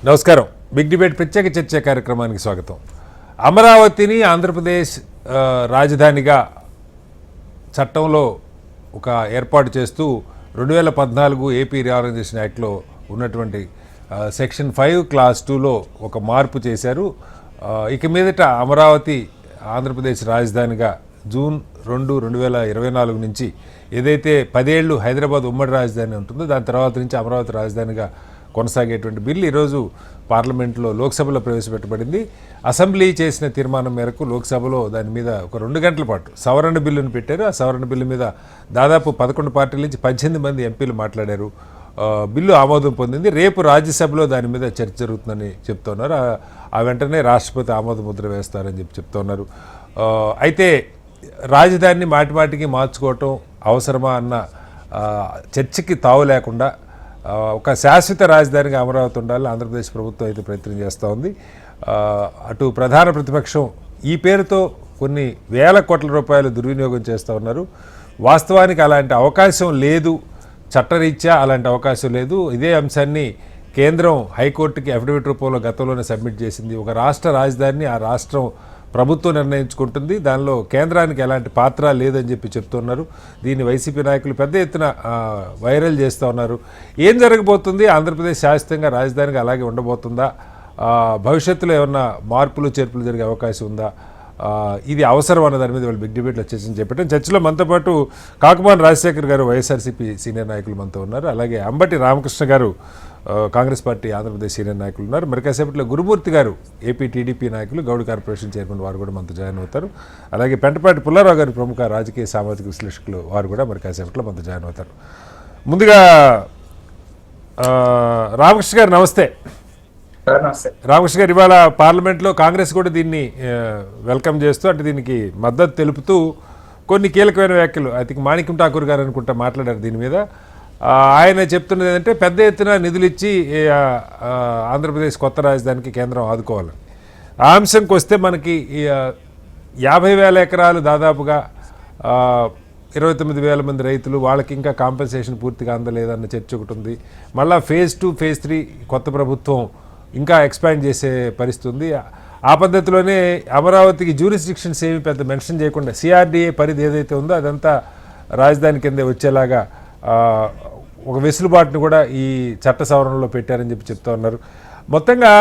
నమస్కారం. Big debate ప్రత్యేక చర్చ కార్యక్రమానికి స్వాగతం. అమరావతిని ఆంధ్రప్రదేశ్ రాజధానిగా చట్టంలో ఒక ఏర్పాటు చేస్తూ 2014 ఏపీ రీఆర్గనైజేషన్ యాక్ట్లో ఉన్నటువంటి సెక్షన్ 5 క్లాస్ 2లో ఒక మార్పు చేశారు. ఇక మీదట అమరావతి ఆంధ్రప్రదేశ్ రాజధానిగా జూన్ 2, 2024 నుంచి ఏదైతే 10 ఏళ్ళు హైదరాబాద్ ఉమ్మడి రాజధాని ఉంటుందో దాని తర్వాత నుంచి అమరావతి రాజధానిగా కొనసాగేటువంటి బిల్లు ఈరోజు పార్లమెంట్లో లోక్సభలో ప్రవేశపెట్టబడింది. అసెంబ్లీ చేసిన తీర్మానం మేరకు లోక్సభలో దాని మీద ఒక 2 గంటల పాటు సవరణ బిల్లును పెట్టారు. ఆ సవరణ బిల్లు మీద దాదాపు 11 పార్టీల నుంచి 18 మంది ఎంపీలు మాట్లాడారు. బిల్లు ఆమోదం పొందింది. రేపు రాజ్యసభలో దాని మీద చర్చ జరుగుతుందని చెప్తున్నారు. ఆ వెంటనే రాష్ట్రపతి ఆమోద ముద్ర వేస్తారని చెప్తున్నారు. అయితే రాజధానిని మాటిమాటికి మార్చుకోవటం అవసరమా అన్న చర్చకి తావు లేకుండా ఒక శాశ్వత రాజధానిగా అమరావతి ఉండాలని ఆంధ్రప్రదేశ్ ప్రభుత్వం అయితే ప్రయత్నం చేస్తూ ఉంది. అటు ప్రధాన ప్రతిపక్షం ఈ పేరుతో కొన్ని వేల కోట్ల రూపాయలు దుర్వినియోగం చేస్తూ ఉన్నారు. వాస్తవానికి అలాంటి అవకాశం లేదు, చట్టరీత్యా అలాంటి అవకాశం లేదు. ఇదే అంశాన్ని కేంద్రం హైకోర్టుకి అఫిడవిట్ రూపంలో గతంలోనే సబ్మిట్ చేసింది. ఒక రాష్ట్ర రాజధానిని ఆ రాష్ట్రం ప్రభుత్వం నిర్ణయించుకుంటుంది, దానిలో కేంద్రానికి ఎలాంటి పాత్ర లేదని చెప్తున్నారు. దీన్ని వైసీపీ నాయకులు పెద్ద ఎత్తున వైరల్ చేస్తూ ఉన్నారు. ఏం జరగబోతుంది? ఆంధ్రప్రదేశ్ శాశ్వతంగా రాజధానిగా అలాగే ఉండబోతుందా? భవిష్యత్తులో ఏమన్నా మార్పులు చేర్పులు జరిగే అవకాశం ఉందా? ఇది అవసరం అన్న దాని మీద వాళ్ళు బిగ్ డిబేట్లో చెప్పారు. చర్చలో మనతో పాటు కాకుమాన్ రాజశేఖర్ గారు వైఎస్ఆర్సీపీ సీనియర్ నాయకులు మనతో ఉన్నారు. అలాగే అంబటి రామకృష్ణ గారు కాంగ్రెస్ పార్టీ ఆంధ్రప్రదేశ్ సీనియర్ నాయకులు ఉన్నారు. మరి కాసేపట్లో గురుమూర్తి గారు ఏపీ టీడీపీ నాయకులు, గౌడ్ కార్పొరేషన్ చైర్మన్ వారు కూడా మనతో జాయిన్ అవుతారు. అలాగే పెంటపాటి పుల్లారావు గారు ప్రముఖ రాజకీయ సామాజిక విశ్లేషకులు వారు కూడా మరి కాసేపట్లో మనతో జాయిన్ అవుతారు. ముందుగా రామకృష్ణ గారు నమస్తే. రామకృష్ణ గారు, ఇవాళ పార్లమెంట్లో కాంగ్రెస్ కూడా దీన్ని వెల్కమ్ చేస్తూ, అంటే దీనికి మద్దతు తెలుపుతూ కొన్ని కీలకమైన వ్యాఖ్యలు ఐ థింక్ మాణిక్యం ఠాకూర్ గారు అనుకుంటా మాట్లాడారు దీని మీద. ఆయన చెప్తున్నది ఏంటంటే పెద్ద ఎత్తున నిధులు ఇచ్చి ఆంధ్రప్రదేశ్ కొత్త రాజధానికి కేంద్రం ఆదుకోవాలని. ఆ అంశంకి వస్తే మనకి 50,000 ఎకరాలు దాదాపుగా 29,000 మంది రైతులు, వాళ్ళకి ఇంకా కాంపెన్సేషన్ పూర్తిగా అందలేదన్న చర్చ ఒకటి ఉంది. మళ్ళీ ఫేజ్ 2, ఫేజ్ 3 కొత్త ప్రభుత్వం ఇంకా ఎక్స్పాండ్ చేసే పరిస్థితి ఉంది. ఆ పద్ధతిలోనే అమరావతికి జ్యూరిస్డిక్షన్స్ ఏమి పెద్ద మెన్షన్ చేయకుండా సిఆర్డీఏ పరిధి ఏదైతే ఉందో అదంతా రాజధాని కిందే వచ్చేలాగా ఒక వెసులుబాటును కూడా ఈ చట్ట సవరణలో పెట్టారని చెప్తూ ఉన్నారు. మొత్తంగా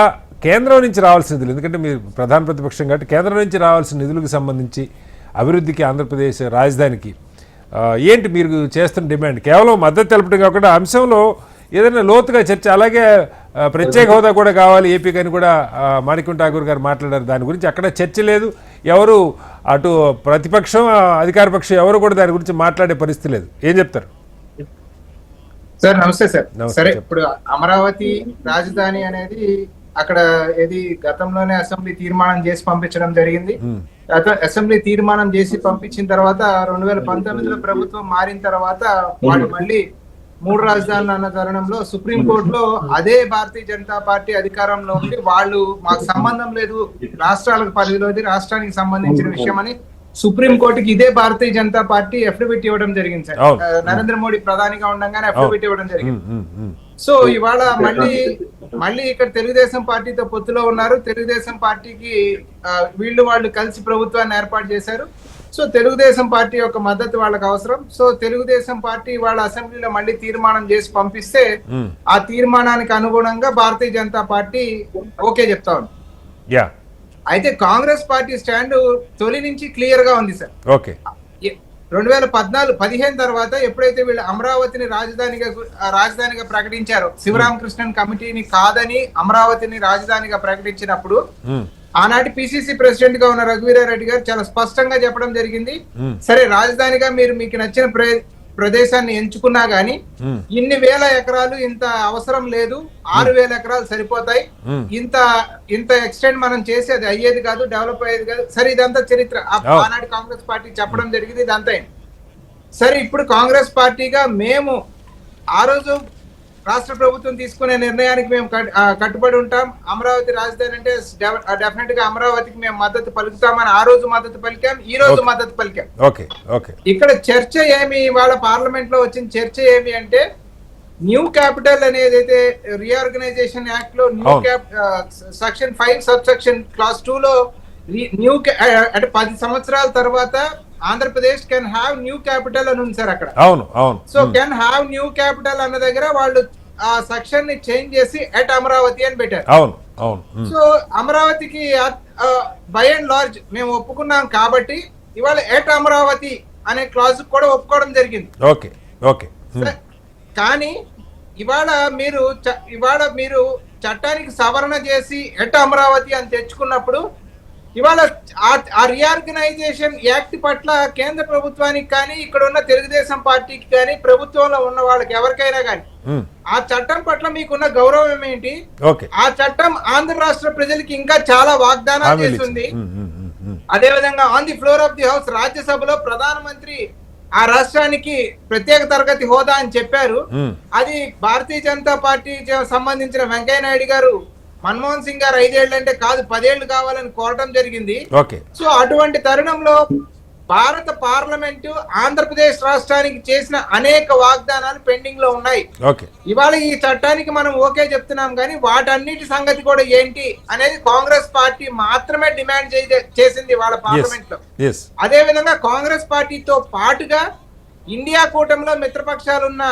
కేంద్రం నుంచి రావాల్సిన నిధులు, ఎందుకంటే మీరు ప్రధాన ప్రతిపక్షం కాబట్టి కేంద్రం నుంచి రావాల్సిన నిధులకు సంబంధించి అభివృద్ధికి ఆంధ్రప్రదేశ్ రాజధానికి ఏంటి మీరు చేస్తున్న డిమాండ్? కేవలం మద్దతు తెలపడం కాకుండా అంశంలో ఏదైనా లోతుగా చర్చ, అలాగే ప్రత్యేక హోదా కూడా కావాలి ఏపీకి అని కూడా మాణిక్యం ఠాకూర్ గారు మాట్లాడారు. దాని గురించి అక్కడ చర్చ లేదు. ఎవరు అటు ప్రతిపక్షం అధికార పక్షం ఎవరు కూడా దాని గురించి మాట్లాడే పరిస్థితి లేదు. ఏం చెప్తారు? సార్ నమస్తే సార్. సరే, ఇప్పుడు అమరావతి రాజధాని అనేది అక్కడ ఏది గతంలోనే అసెంబ్లీ తీర్మానం చేసి పంపించడం జరిగింది. అసెంబ్లీ తీర్మానం చేసి పంపించిన తర్వాత 2019లో ప్రభుత్వం మారిన తర్వాత వాళ్ళు మళ్ళీ 3 రాజధానులు అన్న తరుణంలో సుప్రీంకోర్టులో అదే భారతీయ జనతా పార్టీ అధికారంలో ఉండి వాళ్ళు మాకు సంబంధం లేదు, రాష్ట్రాలకు పరిధిలోది రాష్ట్రానికి సంబంధించిన విషయం అని సుప్రీంకోర్టుకి ఇదే భారతీయ జనతా పార్టీ అఫిడవిట్ ఇవ్వడం జరిగింది సార్. నరేంద్ర మోడీ ప్రధానిగా ఉండగానే అఫిడవిట్ ఇవ్వడం జరిగింది. సో ఇవాళ మళ్ళీ ఇక్కడ తెలుగుదేశం పార్టీతో పొత్తులో ఉన్నారు. తెలుగుదేశం పార్టీకి వాళ్ళు కలిసి ప్రభుత్వాన్ని ఏర్పాటు చేశారు. సో తెలుగుదేశం పార్టీ యొక్క మద్దతు వాళ్ళకి అవసరం. సో తెలుగుదేశం పార్టీ వాళ్ళ అసెంబ్లీలో మళ్ళీ తీర్మానం చేసి పంపిస్తే ఆ తీర్మానానికి అనుగుణంగా భారతీయ జనతా పార్టీ ఓకే చెప్తా ఉంది. అయితే కాంగ్రెస్ పార్టీ స్టాండ్ తొలి నుంచి క్లియర్ గా ఉంది సార్. 2014-15 తర్వాత ఎప్పుడైతే వీళ్ళు అమరావతిని రాజధానిగా ప్రకటించారో, శివరామకృష్ణన్ కమిటీని కాదని అమరావతిని రాజధానిగా ప్రకటించినప్పుడు ఆనాటి పిసిసి ప్రెసిడెంట్ గా ఉన్న రఘువీరారెడ్డి గారు చాలా స్పష్టంగా చెప్పడం జరిగింది. సరే, రాజధానిగా మీరు మీకు నచ్చిన ప్రదేశాన్ని ఎంచుకున్నా గానీ ఇన్ని వేల ఎకరాలు ఇంత అవసరం లేదు, 6,000 ఎకరాలు సరిపోతాయి, ఇంత ఎక్స్టెండ్ మనం చేసేది అయ్యేది కాదు, డెవలప్ అయ్యేది కాదు. సరే, ఇదంతా చరిత్ర ఆనాటి కాంగ్రెస్ పార్టీ చెప్పడం జరిగింది. ఇదంతా సరే, ఇప్పుడు కాంగ్రెస్ పార్టీగా మేము ఆ రోజు రాష్ట్ర ప్రభుత్వం తీసుకునే నిర్ణయానికి మేము కట్టుబడి ఉంటాం. అమరావతి రాజధాని అంటే డెఫినెట్ గా అమరావతికి మేము మద్దతు పలుకుతామని ఆ రోజు మద్దతు పలికాం, ఈ రోజు మద్దతు పలికాం. ఇక్కడ చర్చ ఏమి, వాళ్ళ పార్లమెంట్ లో వచ్చిన చర్చ ఏమి అంటే న్యూ క్యాపిటల్ అనేది అయితే రీఆర్గనైజేషన్ యాక్ట్ లో new section 5 sub section class 2 లో న్యూ అంటే 10 సంవత్సరాల తర్వాత Andhra Pradesh can have new capital అని ఉంది సార్ అక్కడ. అవును అవును. So can have new capital అన్న దగ్గర వాళ్ళు ఆ సెక్షన్ ని చేంజ్ చేసి ఎట్ అమరావతి అని పెట్టారు. అవును అవును. సో అమరావతికి బై అండ్ లార్జ్ మేము ఒప్పుకున్నాం కాబట్టి ఇవాళ ఎట్ అమరావతి అనే క్లాజ్ కూడా ఒప్పుకోవడం జరిగింది. Okay okay. కానీ ఇవాళ మీరు చట్టానికి సవరణ చేసి ఎట్ అమరావతి అని తెచ్చుకున్నప్పుడు ఇవాళ ఆ రీఆర్గనైజేషన్ యాక్ట్ పట్ల కేంద్ర ప్రభుత్వానికి కానీ ఇక్కడ ఉన్న తెలుగుదేశం పార్టీకి కానీ ప్రభుత్వంలో ఉన్న వాళ్ళకి ఎవరికైనా కానీ ఆ చట్టం పట్ల మీకున్న గౌరవం ఏంటి? ఆ చట్టం ఆంధ్ర రాష్ట్ర ప్రజలకి ఇంకా చాలా వాగ్దానాలు చేస్తుంది. అదే విధంగా on the floor of the house రాజ్యసభలో ప్రధానమంత్రి ఆ రాష్ట్రానికి ప్రత్యేక తరగతి హోదా అని చెప్పారు. అది భారతీయ జనతా పార్టీ సంబంధించిన వెంకయ్య నాయుడు గారు మన్మోహన్ సింగ్ గారు 5 ఏళ్ళు అంటే కాదు 10 ఏళ్ళు కావాలని కోరటం జరిగింది. సో అటువంటి తరుణంలో భారత పార్లమెంటు ఆంధ్రప్రదేశ్ రాష్ట్రానికి చేసిన అనేక వాగ్దానాలు పెండింగ్ లో ఉన్నాయి. ఇవాళ ఈ చట్టానికి మనం ఓకే చెప్తున్నాం కానీ వాటన్నిటి సంగతి కూడా ఏంటి అనేది కాంగ్రెస్ పార్టీ మాత్రమే డిమాండ్ చేసింది వాళ్ళ పార్లమెంట్ లో. అదే విధంగా కాంగ్రెస్ పార్టీతో పాటుగా ఇండియా కూటమిలో మిత్రపక్షాలున్న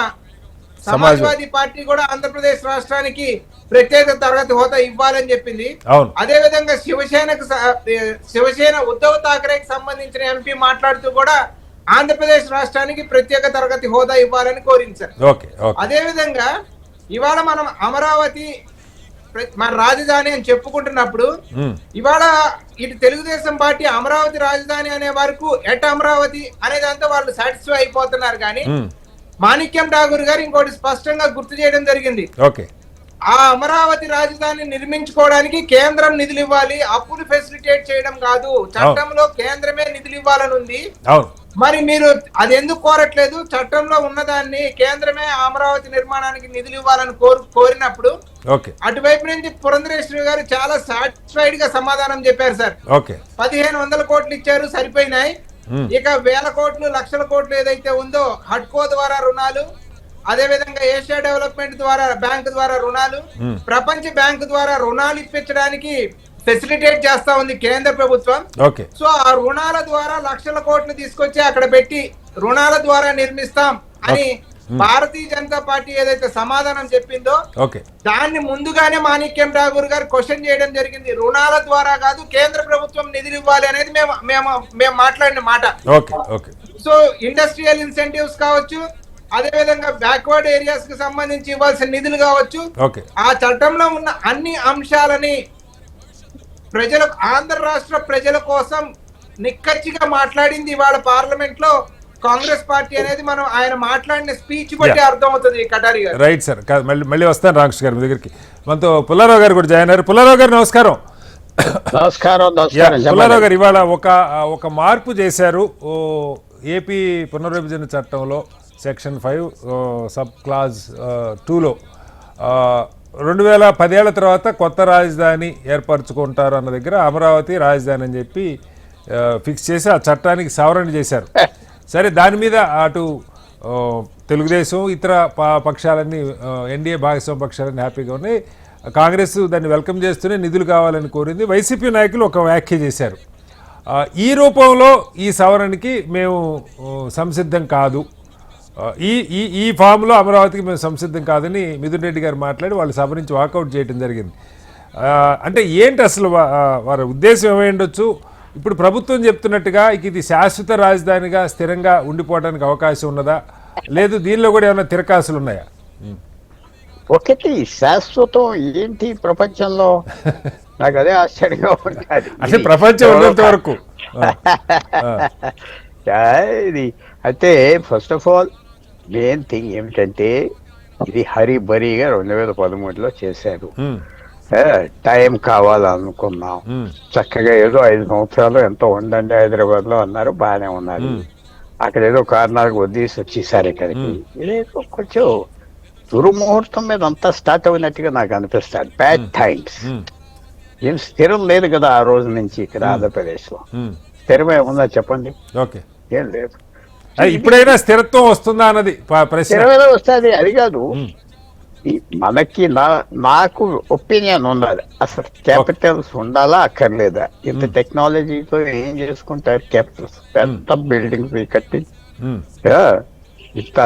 సమాజ్వాదీ పార్టీ కూడా ఆంధ్రప్రదేశ్ రాష్ట్రానికి ప్రత్యేక తరగతి హోదా ఇవ్వాలని చెప్పింది. అదే విధంగా శివసేన ఉద్ధవ్ ఠాకరేకి సంబంధించిన ఎంపీ మాట్లాడుతూ కూడా ఆంధ్రప్రదేశ్ రాష్ట్రానికి ప్రత్యేక తరగతి హోదా ఇవ్వాలని కోరింది సార్. అదే విధంగా ఇవాళ మనం అమరావతి మన రాజధాని అని చెప్పుకుంటున్నప్పుడు ఇవాళ ఇటు తెలుగుదేశం పార్టీ అమరావతి రాజధాని అనే వరకు ఎట్ అమరావతి అనేదంతా వాళ్ళు సాటిస్ఫై అయిపోతున్నారు. కానీ మాణిక్యం ఠాగూర్ గారు ఇంకోటి స్పష్టంగా గుర్తు చేయడం జరిగింది. ఆ అమరావతి రాజధాని నిర్మించుకోవడానికి కేంద్రం నిధులు ఇవ్వాలి, అప్పులు ఫెసిలిటేట్ చేయడం కాదు. చట్టంలో కేంద్రమే నిధులు ఇవ్వాలని ఉంది. మరి మీరు అది ఎందుకు కోరట్లేదు? చట్టంలో ఉన్నదాన్ని కేంద్రమే అమరావతి నిర్మాణానికి నిధులు ఇవ్వాలని కోరినప్పుడు అటువైపు నుంచి పురంధరేశ్వరి గారు చాలా సాటిస్ఫైడ్ గా సమాధానం చెప్పారు సార్. 1500 కోట్లు ఇచ్చారు, సరిపోయినాయి. ఇక 1000 కోట్లు 1,00,000 కోట్లు ఏదైతే ఉందో హడ్కో ద్వారా రుణాలు, అదే విధంగా ఏషియా డెవలప్మెంట్ ద్వారా బ్యాంక్ ద్వారా రుణాలు, ప్రపంచ బ్యాంక్ ద్వారా రుణాలు ఇప్పించడానికి ఫెసిలిటేట్ చేస్తా ఉంది కేంద్ర ప్రభుత్వం. సో ఆ రుణాల ద్వారా 1,00,000 కోట్లు తీసుకొచ్చి అక్కడ పెట్టి రుణాల ద్వారా నిర్మిస్తాం అని భారతీయ జనతా పార్టీ ఏదైతే సమాధానం చెప్పిందో దాన్ని ముందుగానే మాణిక్యం ఠాగూర్ గారు క్వశ్చన్ చేయడం జరిగింది. రుణాల ద్వారా కాదు, కేంద్ర ప్రభుత్వం నిధులు ఇవ్వాలి అనేది మేము మాట్లాడిన మాట. సో ఇండస్ట్రియల్ ఇన్సెంటివ్స్ కావచ్చు, అదే విధంగా బ్యాక్వర్డ్ ఏరియాస్ కి సంబంధించి ఇవ్వాల్సిన నిధులు కావచ్చు, ఆ చట్టంలో ఉన్న అన్ని అంశాలని ప్రజలకు ఆంధ్ర రాష్ట్ర ప్రజల కోసం నిక్కచ్చిగా మాట్లాడింది ఇవాళ పార్లమెంట్ లో కాంగ్రెస్ పార్టీ అనేది మనం ఆయన మాట్లాడిన స్పీచ్ బట్టి అర్థం అవుతుంది. కటారి గారు రైట్ సార్. మళ్ళీ వస్తాను రామకృష్ణ గారి దగ్గరికి. మనతో పుల్లారావు గారు కూడా జాయిన్ అయ్యారు. పుల్లారావు గారు నమస్కారం. పుల్లారావు గారు ఇవాళ ఒక మార్పు చేశారు ఏపీ పునర్విభజన చట్టంలో సెక్షన్ 5 సబ్ క్లాజ్ 2లో 2010 ఏళ్ల తర్వాత కొత్త రాజధాని ఏర్పరచుకుంటారు అన్న దగ్గర అమరావతి రాజధాని అని చెప్పి ఫిక్స్ చేసి ఆ చట్టానికి సవరణ చేశారు. సరే, దాని మీద అటు తెలుగుదేశం ఇతర పక్షాలన్నీ ఎన్డీఏ భాగస్వామ్య పక్షాలన్నీ హ్యాపీగా ఉన్నాయి. కాంగ్రెస్ దాన్ని వెల్కమ్ చేస్తూనే నిధులు కావాలని కోరింది. వైసీపీ నాయకులు ఒక వ్యాఖ్య చేశారు, ఈ రూపంలో ఈ సవరణకి మేము సంసిద్ధం కాదు, ఈ ఫామ్లో అమరావతికి మేము సంసిద్ధం కాదని మిథున్ రెడ్డి గారు మాట్లాడి వాళ్ళు సభ నుంచి వాకౌట్ చేయడం జరిగింది. అంటే ఏంటి అసలు వారి ఉద్దేశం ఏమై ఉండొచ్చు? ఇప్పుడు ప్రభుత్వం చెప్తున్నట్టుగా ఇది శాశ్వత రాజధానిగా స్థిరంగా ఉండిపోవడానికి అవకాశం ఉన్నదా, లేదు దీనిలో కూడా ఏమైనా తిరకాసులు ఉన్నాయా? ఒకటి శాశ్వతం ఏంటి ప్రపంచంలో, నాకు అదే ఆశ్చర్యంగా ఉంటుంది. అంటే ప్రపంచం ఉన్నంత వరకు ఇది అయితే first of all main thing ఏమిటంటే ఇది హరిబరిగా 2013లో చేశారు. టైం కావాలనుకున్నాం, చక్కగా ఏదో 5 సంవత్సరాలు ఎంతో ఉండండి హైదరాబాద్ లో అన్నారు, బాగానే ఉన్నారు. అక్కడ ఏదో కారణాలకు వదిలేసి వచ్చేసారు ఇక్కడికి. ఇదేదో కొంచెం దుర్ముహూర్తం మీద అంతా స్టార్ట్ అయినట్టుగా నాకు అనిపిస్తుంది. Bad times. ఏం స్థిరం లేదు కదా ఆ రోజు నుంచి ఇక్కడ ఆంధ్రప్రదేశ్ లో. స్థిరమే ఉందా చెప్పండి? ఏం లేదు. ఇప్పుడైనా స్థిరత్వం వస్తుందా అన్నది ప్రశ్న. స్థిరమైన వస్తుంది అది కాదు. మనకి నాకు ఒపీనియన్ ఉన్నది, అసలు క్యాపిటల్స్ ఉండాలా అక్కర్లేదా? ఇంత టెక్నాలజీతో ఏం చేసుకుంటారు క్యాపిటల్స్? పెద్ద బిల్డింగ్స్ కట్టి ఇంత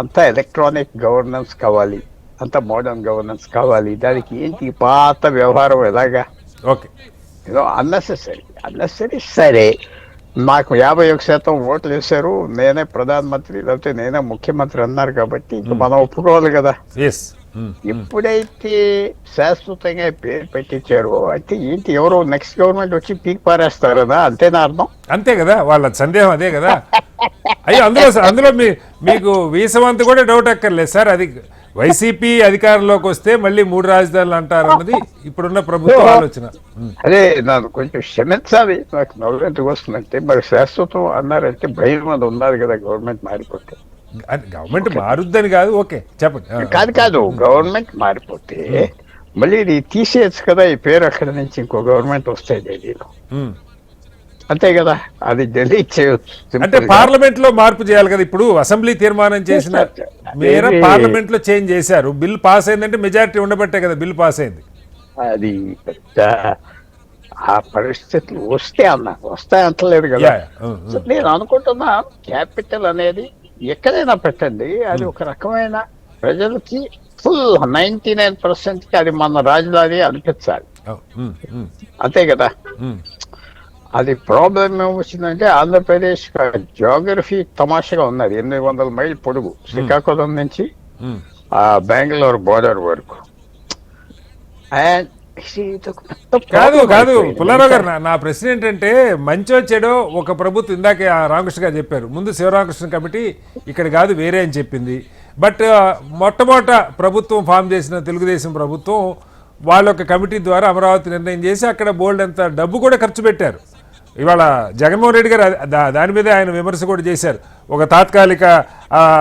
అంత ఎలక్ట్రానిక్ గవర్నెన్స్ కావాలి, అంత మోడర్న్ గవర్నెన్స్ కావాలి. దానికి ఏంటి పాత వ్యవహారం ఎలాగా? Okay, unnecessary. సరే, నాకు 51% ఓట్లు వేశారు, నేనే ప్రధానమంత్రి లేకపోతే నేనే ముఖ్యమంత్రి అన్నారు కాబట్టి ఇంక మనం ఒప్పుకోవాలి కదా. ఎప్పుడైతే శాశ్వతంగా పేరు పెట్టించారో అయితే ఏంటి, ఎవరో నెక్స్ట్ గవర్నమెంట్ వచ్చి పీక్ పారేస్తారు కదా, అంతేనా అర్థం? అంతే కదా, వాళ్ళ సందేహం అదే కదా. అయ్యో అందులో మీకు వీసవంత కూడా డౌట్ అక్కర్లేదు సార్. అది వైసీపీ అధికారంలోకి వస్తే మళ్ళీ 3 రాజధానులు అంటారు అన్నది ఇప్పుడున్న ప్రభుత్వ ఆలోచన. అదే నాకు కొంచెం క్షమించాలి, నాకు నవ్వులకు వస్తుందంటే మరి శాశ్వతం అన్నారంటే భయం అది ఉన్నది కదా గవర్నమెంట్ మారిపోతే. గవర్నమెంట్ మారుద్దని కాదు, ఓకే చెప్పండి. కాదు గవర్నమెంట్ మారిపోతే మళ్ళీ ఇది తీసేయచ్చు కదా ఈ పేరు, అక్కడ నుంచి ఇంకో గవర్నమెంట్ వస్తాయి ఢిల్లీలో, అంతే కదా, అది డిలీట్ చేయొచ్చు. అంటే పార్లమెంట్ లో మార్పు చేయాలి కదా. ఇప్పుడు అసెంబ్లీ తీర్మానం చేసిన మేర పార్లమెంట్ లో చేంజ్ చేశారు, బిల్ పాస్ అయిందంటే మెజారిటీ ఉండబట్టే కదా బిల్ పాస్ అయింది. అది ఆ పరిస్థితులు వస్తాయి అంటలేదు కదా. నేను అనుకుంటున్నా క్యాపిటల్ అనేది ఎక్కడైనా పెట్టండి, అది ఒక రకమైన ప్రజలకి ఫుల్ 99% కి అది మన రాజధాని అనిపించాలి, అంతే కదా. అది ప్రాబ్లం ఏమొచ్చిందంటే ఆంధ్రప్రదేశ్ జియోగ్రఫీ తమాషగా ఉన్నది. 800 మైల్ పొడుగు, శ్రీకాకుళం నుంచి బెంగళూరు బోర్డర్ వరకు. కాదు పుల్లారావు గారు, నా ప్రశ్న ఏంటంటే మంచో చెడో ఒక ప్రభుత్వం, ఇందాకే రామకృష్ణ గారు చెప్పారు, ముందు శివరామకృష్ణ కమిటీ ఇక్కడ కాదు వేరే అని చెప్పింది. బట్ మొట్టమొదట ప్రభుత్వం ఫామ్ చేసిన తెలుగుదేశం ప్రభుత్వం వాళ్ళొక కమిటీ ద్వారా అమరావతి నిర్ణయం చేసి అక్కడ బోల్డ్ అంత డబ్బు కూడా ఖర్చు పెట్టారు. ఇవాళ జగన్మోహన్ రెడ్డి గారు దాని మీదే ఆయన విమర్శ కూడా చేశారు. ఒక తాత్కాలిక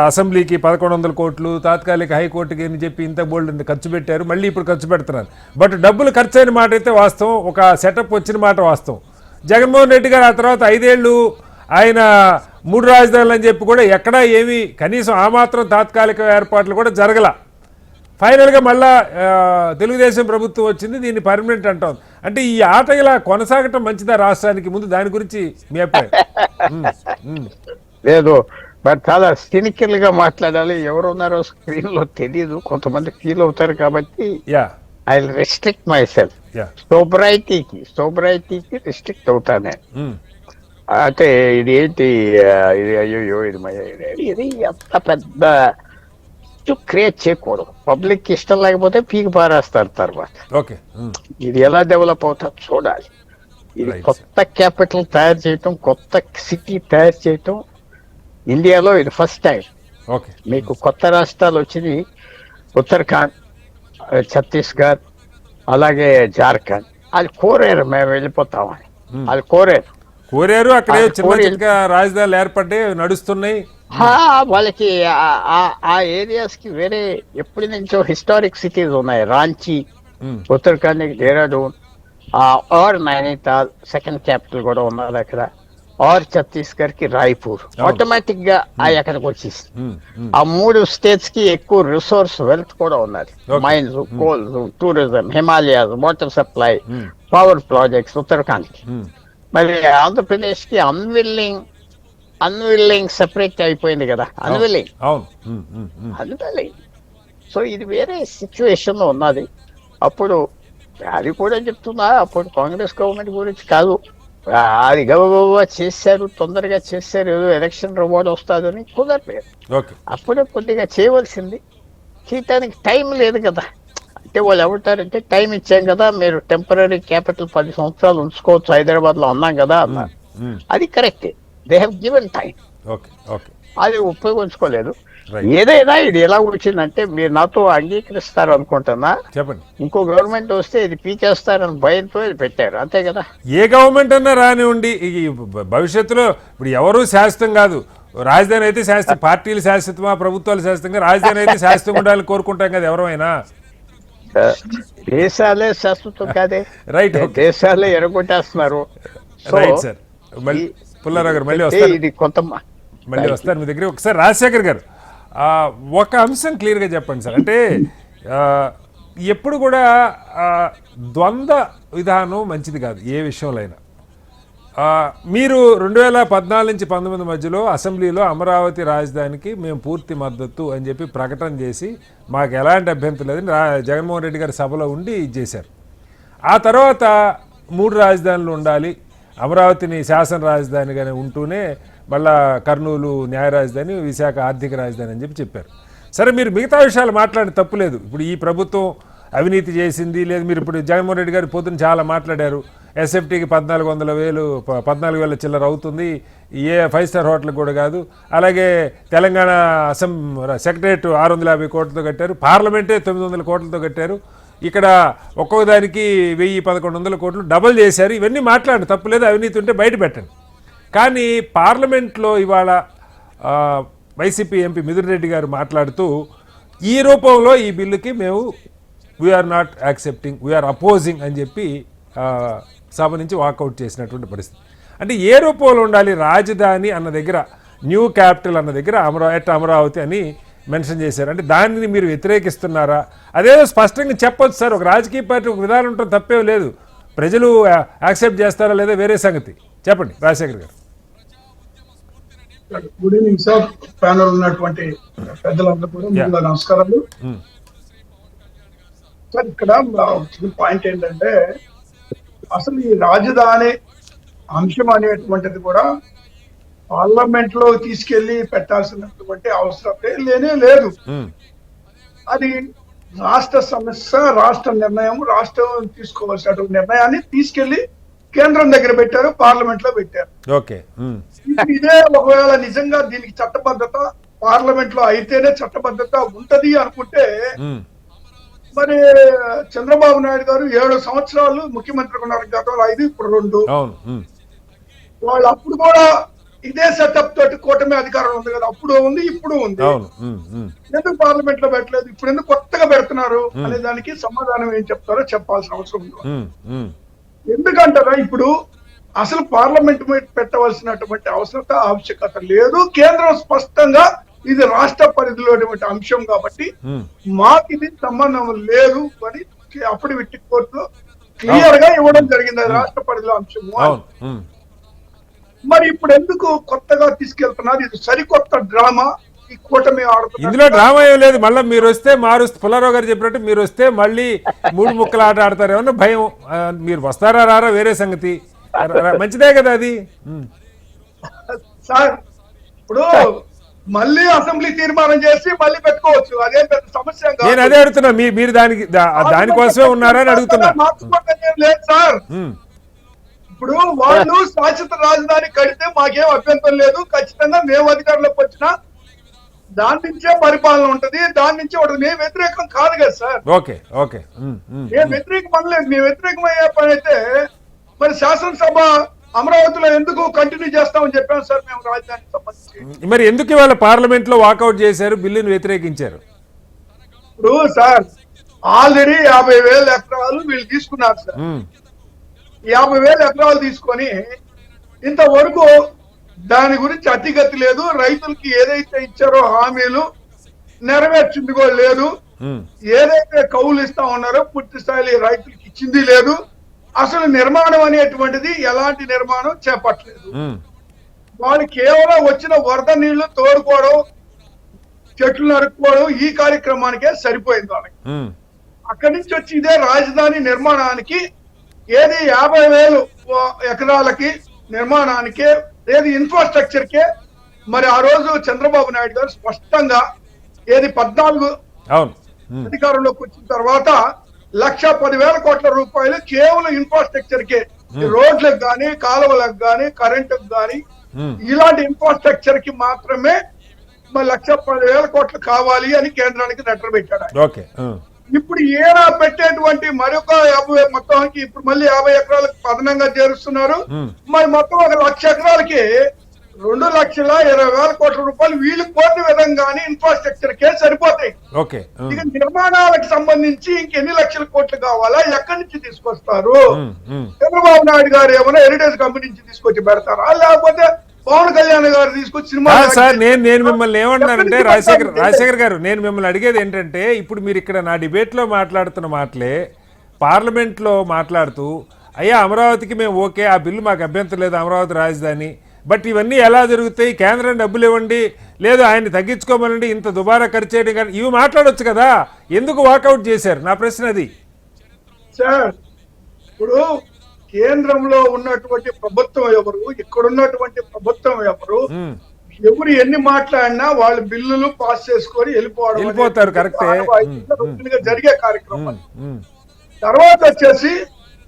అసెంబ్లీకి 1100 కోట్లు, తాత్కాలిక హైకోర్టుకి అని చెప్పి ఇంత బోల్డ్ ఖర్చు పెట్టారు, మళ్ళీ ఇప్పుడు ఖర్చు పెడుతున్నారు. బట్ డబ్బులు ఖర్చు అయిన మాట అయితే వాస్తవం, ఒక సెటప్ వచ్చిన మాట వాస్తవం. జగన్మోహన్ రెడ్డి గారు ఆ తర్వాత 5 ఏళ్ళు ఆయన 3 రాజధానులు అని చెప్పి కూడా ఎక్కడా ఏమీ కనీసం ఆ మాత్రం తాత్కాలిక ఏర్పాట్లు కూడా జరగల. ఫైనల్గా మళ్ళా తెలుగుదేశం ప్రభుత్వం వచ్చింది, దీన్ని పర్మనెంట్ అంటాం. అంటే ఈ ఆట ఇలా కొనసాగటం మంచిదా రాష్ట్రానికి? ముందు దాని గురించి మీ అభిప్రాయం. లేదు, బట్ చాలా సినికల్ గా మాట్లాడాలి. ఎవరున్నారో స్క్రీన్ లో తెలియదు, కొంతమంది ఫీల్ అవుతారు కాబట్టి ఐ రెస్ట్రిక్ట్ మై సెల్ఫ్. సోబ్రైటీకి రెస్ట్రిక్ట్ అవుతానే. అంటే ఇది ఏంటి, ఇది అయ్యో ఇది అంత పెద్ద క్రియేట్ చేయకూడదు. పబ్లిక్ ఇష్టం లేకపోతే పీకి పారేస్తారు తర్వాత. ఇది ఎలా డెవలప్ అవుతుందో చూడాలి. ఇది కొత్త క్యాపిటల్ తయారు చేయటం, కొత్త సిటీ తయారు చేయటం ఇండియాలో ఇది ఫస్ట్ టైం. మీకు కొత్త రాష్ట్రాలు వచ్చింది ఉత్తరాఖండ్, ఛత్తీస్గఢ్, అలాగే జార్ఖండ్. అది కోరారు మేము వెళ్ళిపోతామని, అది కోరారు. అక్కడే చిన్న రాజధానులు ఏర్పడ్డాయి, నడుస్తున్నాయి. వాళ్ళకి ఆ ఏరియాస్ కి వేరే ఎప్పటి నుంచో హిస్టారిక్ సిటీస్ ఉన్నాయి. Ranchi, Uttarakhand Dehradun, or Nainital, second capital కూడా ఉన్నది అక్కడ, ఆర్ ఛత్తీస్గఢ్ కి రాయ్పూర్. ఆటోమేటిక్ గా అక్కడికి వచ్చేసి ఆ 3 స్టేట్స్ కి ఎక్కువ రిసోర్స్ వెల్త్ కూడా ఉన్నది. Mines, coals, tourism, Himalayas, water supply, power projects Uttarakhand కి. మరి ఆంధ్రప్రదేశ్ కి అన్విల్లింగ్ సెపరేట్ అయిపోయింది కదా, అన్విల్లింగ్. సో ఇది వేరే సిచ్యువేషన్ లో ఉన్నది. అప్పుడు అది కూడా చెప్తున్నా, అప్పుడు కాంగ్రెస్ గవర్నమెంట్ గురించి కాదు, అది గబగబా చేశారు, తొందరగా చేశారు, ఏదో ఎలక్షన్ రివార్డ్ వస్తుందని కుదరలేదు. అప్పుడే కొద్దిగా చేయవలసింది, చేయటానికి టైం లేదు కదా. అంటే వాళ్ళు ఏమంటారంటే టైం ఇచ్చాం కదా, మీరు టెంపరీ క్యాపిటల్ 10 సంవత్సరాలు ఉంచుకోవచ్చు హైదరాబాద్ లో అన్నాం కదా అన్నారు. అది కరెక్టే, దే హ్యావ్ గివెన్ టైం. అది ఉపయోగించుకోలేదు. ఏదైనా ఇది ఎలా వచ్చిందంటే మీరు నాతో అంగీకరిస్తారు అనుకుంటున్నా, చెప్పండి. ఇంకో గవర్నమెంట్ వస్తే ఇది పీకేస్తారని భయంతో ఇది పెట్టారు, అంతే కదా. ఏ గవర్నమెంట్ అన్నా రానివ్వండి, భవిష్యత్తులో ఇప్పుడు ఎవరు శాశ్వతం కాదు. రాజధాని అయితే శాశ్వతం, పార్టీలు శాశ్వతమా, ప్రభుత్వాలు శాశ్వతంగా, రాజధాని అయితే శాశ్వతంగా ఉండాలని కోరుకుంటాం కదా ఎవరైనా. దేశాలే శాశ్వతం కాదే, రైట్, దేశాలే ఎరగొట్టేస్తున్నారు. Right sir. పుల్లారావు గారు మళ్ళీ వస్తారు. ఇది కొంత మళ్ళీ వస్తారు మీ దగ్గర. ఒకసారి రాజశేఖర్ గారు ఒక అంశం క్లియర్గా చెప్పండి సార్. అంటే ఎప్పుడు కూడా ద్వంద్వ విధానం మంచిది కాదు ఏ విషయంలో అయినా. మీరు 2014 నుంచి 19 మధ్యలో అసెంబ్లీలో అమరావతి రాజధానికి మేము పూర్తి మద్దతు అని చెప్పి ప్రకటన చేసి మాకు ఎలాంటి అభ్యంతరం లేదని జగన్మోహన్ రెడ్డి గారి సభలో ఉండి ఇచ్చేశారు. ఆ తర్వాత 3 రాజధానులు ఉండాలి, అమరావతిని శాసన రాజధానిగానే ఉంటూనే మళ్ళా కర్నూలు న్యాయ రాజధాని, విశాఖ ఆర్థిక రాజధాని అని చెప్పారు. సరే, మీరు మిగతా విషయాలు మాట్లాడే తప్పులేదు. ఇప్పుడు ఈ ప్రభుత్వం అవినీతి చేసింది లేదు. మీరు ఇప్పుడు జగన్మోహన్ రెడ్డి గారి పొద్దున చాలా మాట్లాడారు. ఎస్ఎఫ్టీకి 14,000 చిల్లర అవుతుంది, ఏ 5 స్టార్ హోటల్ కూడా కాదు. అలాగే తెలంగాణ సెక్రటరియట్ 650 కోట్లతో కట్టారు, పార్లమెంటే 900 కోట్లతో కట్టారు. ఇక్కడ ఒక్కొక్క దానికి 1,000-1,100 కోట్లు డబల్ చేశారు. ఇవన్నీ మాట్లాడండి, తప్పులేదు. అవినీతి ఉంటే బయట పెట్టండి. కానీ పార్లమెంట్లో ఇవాళ వైసీపీ ఎంపీ మిథున్ రెడ్డి గారు మాట్లాడుతూ ఈ రూపంలో ఈ బిల్లుకి మేము we are not accepting, we are opposing అని చెప్పి సభ నుంచి వాకౌట్ చేసినటువంటి పరిస్థితి. అంటే ఏ రూపంలో ఉండాలి? రాజధాని అన్న దగ్గర, న్యూ క్యాపిటల్ అన్న దగ్గర అమరావతి అని మెన్షన్ చేశారు. అంటే దానిని మీరు వ్యతిరేకిస్తున్నారా? అదేదో స్పష్టంగా చెప్పొచ్చు సార్. ఒక రాజకీయ పార్టీ ఒక విధానం ఉంటుంది, తప్పేం లేదు. ప్రజలు యాక్సెప్ట్ చేస్తారా లేదా వేరే సంగతి. చెప్పండి రాజశేఖర్ గారు. గుడ్ ఈవినింగ్ సార్, ప్యానల్ ఉన్నటువంటి పెద్దలందరూ కూడా ముందుగా నమస్కారాలు సార్. ఇక్కడ పాయింట్ ఏంటంటే, అసలు ఈ రాజధాని అంశం అనేటువంటిది కూడా పార్లమెంట్ లో తీసుకెళ్లి పెట్టాల్సినటువంటి అవసరం లేనే లేదు. అది రాష్ట్ర సమస్య, రాష్ట్ర నిర్ణయం, రాష్ట్రం తీసుకోవాల్సినటువంటి నిర్ణయాన్ని తీసుకెళ్లి కేంద్రం దగ్గర పెట్టారు, పార్లమెంట్ లో పెట్టారు. ఇదే ఒకవేళ నిజంగా దీనికి చట్టబద్ధత పార్లమెంట్ లో అయితేనే చట్టబద్ధత ఉంటది అనుకుంటే, మరి చంద్రబాబు నాయుడు గారు 7 సంవత్సరాలు ముఖ్యమంత్రిగా ఉన్నారు. గతంలో 5, ఇప్పుడు 2. వాళ్ళు అప్పుడు కూడా ఇదే సెటప్ తోటి కూటమి అధికారం ఉంది కదా, అప్పుడు ఉంది, ఇప్పుడు ఉంది. ఎందుకు పార్లమెంట్ లో పెట్టలేదు, ఇప్పుడు ఎందుకు కొత్తగా పెడుతున్నారు అనే దానికి సమాధానం ఏం చెప్తారో చెప్పాల్సిన అవసరం ఉంది. ఎందుకంటారా, ఇప్పుడు అసలు పార్లమెంట్ పెట్టవలసినటువంటి ఆవశ్యకత లేదు. కేంద్రం స్పష్టంగా ఇది రాష్ట్ర పరిధిలో అంశం కాబట్టి మాకు ఇది సంబంధం లేదు అని అప్పుడు విట్టి కోర్టులో క్లియర్ గా ఇవ్వడం జరిగింది. అది రాష్ట్ర పరిధిలో అంశము. మరి ఇప్పుడు ఎందుకు కొత్తగా తీసుకెళ్తున్నారు? ఇది సరికొత్త డ్రామా ఈ కూటమి ఆడుతున్నారు. ఇందులో డ్రామా ఏం లేదు. మళ్ళీ మీరు వస్తే పుల్లారావు గారు చెప్పినట్టు మీరు వస్తే మళ్ళీ 3 ముక్కలు ఆట ఆడతారేమన్నా భయం. మీరు వస్తారా రారా వేరే సంగతి, మంచిదే కదా అది. సార్, ఇప్పుడు మళ్ళీ అసెంబ్లీ తీర్మానం చేసి మళ్ళీ పెట్టుకోవచ్చు, అదేం పెద్ద సమస్య కాదు. నేను అదే అడుగుతున్నా, మీరు దానికోసమే ఉన్నారా అని అడుగుతున్నా. లేదు సార్, ఇప్పుడు వాళ్ళు శాశ్వత రాజధాని కడితే మాకేం అభ్యంతరం లేదు. ఖచ్చితంగా మేము అధికారంలోకి వచ్చినా దాని నుంచే పరిపాలన ఉంటది, దాని నుంచే ఉంటది. మేము వ్యతిరేకం కాదు కదా సార్. మేము వ్యతిరేకం అనలేదు. మేము వ్యతిరేకమయ్యే పని అయితే మరి శాసనసభ అమరావతిలో ఎందుకు కంటిన్యూ చేస్తామని చెప్పాము సార్ మేము రాజధానికి సంబంధించి. మరి ఎందుకు ఇవాళ పార్లమెంట్ లో వాకౌట్ చేశారు, బిల్లును వ్యతిరేకించారు? ఇప్పుడు సార్ ఆల్రెడీ 50,000 ఎకరాలు వీళ్ళు తీసుకున్నారు సార్. 50,000 ఎకరాలు తీసుకొని ఇంతవరకు దాని గురించి అతిగతి లేదు. రైతులకి ఏదైతే ఇచ్చారో హామీలు నెరవేర్చింది కూడా లేదు. ఏదైతే కౌలు ఇస్తా ఉన్నారో పూర్తి స్థాయిలో రైతులకి ఇచ్చింది లేదు. అసలు నిర్మాణం అనేటువంటిది ఎలాంటి నిర్మాణం చేపట్టలేదు. వాళ్ళు కేవలం వచ్చిన వరద నీళ్లు తోడుకోవడం, చెట్లు నరుక్కోవడం, ఈ కార్యక్రమానికే సరిపోయింది వాళ్ళకి. అక్కడి నుంచి వచ్చి ఇదే రాజధాని నిర్మాణానికి ఏది 50,000 ఎకరాలకి నిర్మాణానికే, ఏది ఇన్ఫ్రాస్ట్రక్చర్ కే మరి ఆ రోజు చంద్రబాబు నాయుడు గారు స్పష్టంగా ఏది 14 అధికారంలోకి వచ్చిన తర్వాత 1,10,000 కోట్ల రూపాయలు కేవలం ఇన్ఫ్రాస్ట్రక్చర్ కే, రోడ్లకు గాని, కాలువలకు గాని, కరెంటుకు గాని, ఇలాంటి ఇన్ఫ్రాస్ట్రక్చర్ కి మాత్రమే మరి 1,10,000 కోట్లు కావాలి అని కేంద్రానికి లెటర్ పెట్టాడు. ఇప్పుడు ఈయన పెట్టేటువంటి మరొక 50 మొత్తానికి ఇప్పుడు మళ్ళీ 50 ఎకరాలకు అదనంగా చేరుస్తున్నారు. మరి మొత్తం 1,00,000 ఎకరాలకి 2,20,000 కోట్ల రూపాయలు వీళ్ళు కోరిన విధంగానే ఇన్ఫ్రాస్ట్రక్చర్ కే సరిపోతాయి. ఇక నిర్మాణాలకు సంబంధించి ఇంకెన్ని లక్షల కోట్లు కావాలా, ఎక్కడి నుంచి తీసుకొస్తారు? చంద్రబాబు నాయుడు గారు ఏమైనా హెరిటేజ్ కంపెనీ నుంచి తీసుకొచ్చి పెడతారా, లేకపోతే పవన్ కళ్యాణ్ గారు తీసుకొచ్చి సినిమా కాదు సార్, నేను మిమ్మల్ని ఏమంటున్నానంటే రాజశేఖర్ గారు, నేను మిమ్మల్ని అడిగేది ఏంటంటే, ఇప్పుడు మీరు ఇక్కడ నా డిబేట్లో మాట్లాడుతున్న మాటలే పార్లమెంట్లో మాట్లాడుతూ, అయ్యా అమరావతికి మేము ఓకే, ఆ బిల్లు మాకు అభ్యంతరం లేదు, అమరావతి రాజధాని, బట్ ఇవన్నీ ఎలా జరుగుతాయి, కేంద్రం డబ్బులు ఇవ్వండి, లేదు ఆయన్ని తగ్గించుకోమనండి, ఇంత దుబారా ఖర్చు చేయడం కానీ ఇవి మాట్లాడొచ్చు కదా, ఎందుకు వాకౌట్ చేశారు? నా ప్రశ్న అది సార్. ఇప్పుడు కేంద్రంలో ఉన్నటువంటి ప్రభుత్వం ఎవరు, ఇక్కడ ఉన్నటువంటి ప్రభుత్వం ఎవరు, ఎవరు ఎన్ని మాట్లాడినా వాళ్ళు బిల్లులు పాస్ చేసుకొని వెళ్ళిపోతారు. కరెక్టే. జరిగే కార్యక్రమం. తర్వాత వచ్చేసి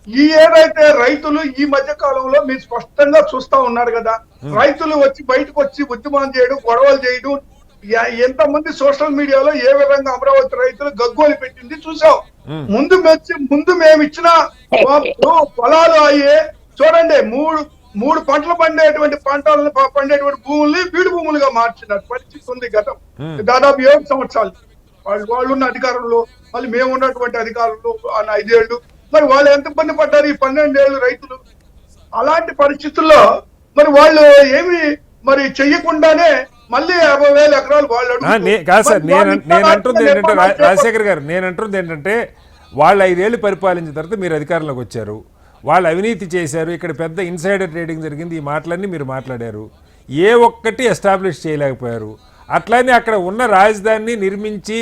ఈ ఏదైతే రైతులు ఈ మధ్య కాలంలో మీరు స్పష్టంగా చూస్తా ఉన్నారు కదా, రైతులు వచ్చి బయటకు వచ్చి ఉద్యమం చేయడం, గొడవలు చేయడం, ఎంతమంది సోషల్ మీడియాలో ఏ విధంగా అమరావతి రైతులు గగ్గోలు పెట్టింది చూసాం. ముందు మేము ఇచ్చిన పొలాలు అయ్యే చూడండి, మూడు పంటలు పండేటువంటి భూముల్ని బీడు భూములుగా మార్చిన పరిస్థితి ఉంది గతం దాదాపు 7 సంవత్సరాలు. వాళ్ళు ఉన్న అధికారంలో, మళ్ళీ మేము ఉన్నటువంటి అధికారంలో 5 ఏళ్ళు, మరి వాళ్ళు ఎంత ఇబ్బంది పడ్డారు ఈ 12 ఏళ్ళు రైతులు. అలాంటి పరిస్థితుల్లో మరి వాళ్ళు ఏమి మరి చెయ్యకుండానే మళ్ళీ 50,000 ఎకరాలు వాళ్ళు కాదు సార్, నేను అంటుంది ఏంటంటే రాజశేఖర్ గారు, నేను అంటుంది ఏంటంటే, వాళ్ళు 5 ఏళ్ళు పరిపాలించిన తర్వాత మీరు అధికారంలోకి వచ్చారు, వాళ్ళు అవినీతి చేశారు, ఇక్కడ పెద్ద ఇన్సైడర్ ట్రేడింగ్ జరిగింది, ఈ మాటలన్నీ మీరు మాట్లాడారు, ఏ ఒక్కటి ఎస్టాబ్లిష్ చేయలేకపోయారు. అట్లానే అక్కడ ఉన్న రాజధానిని నిర్మించి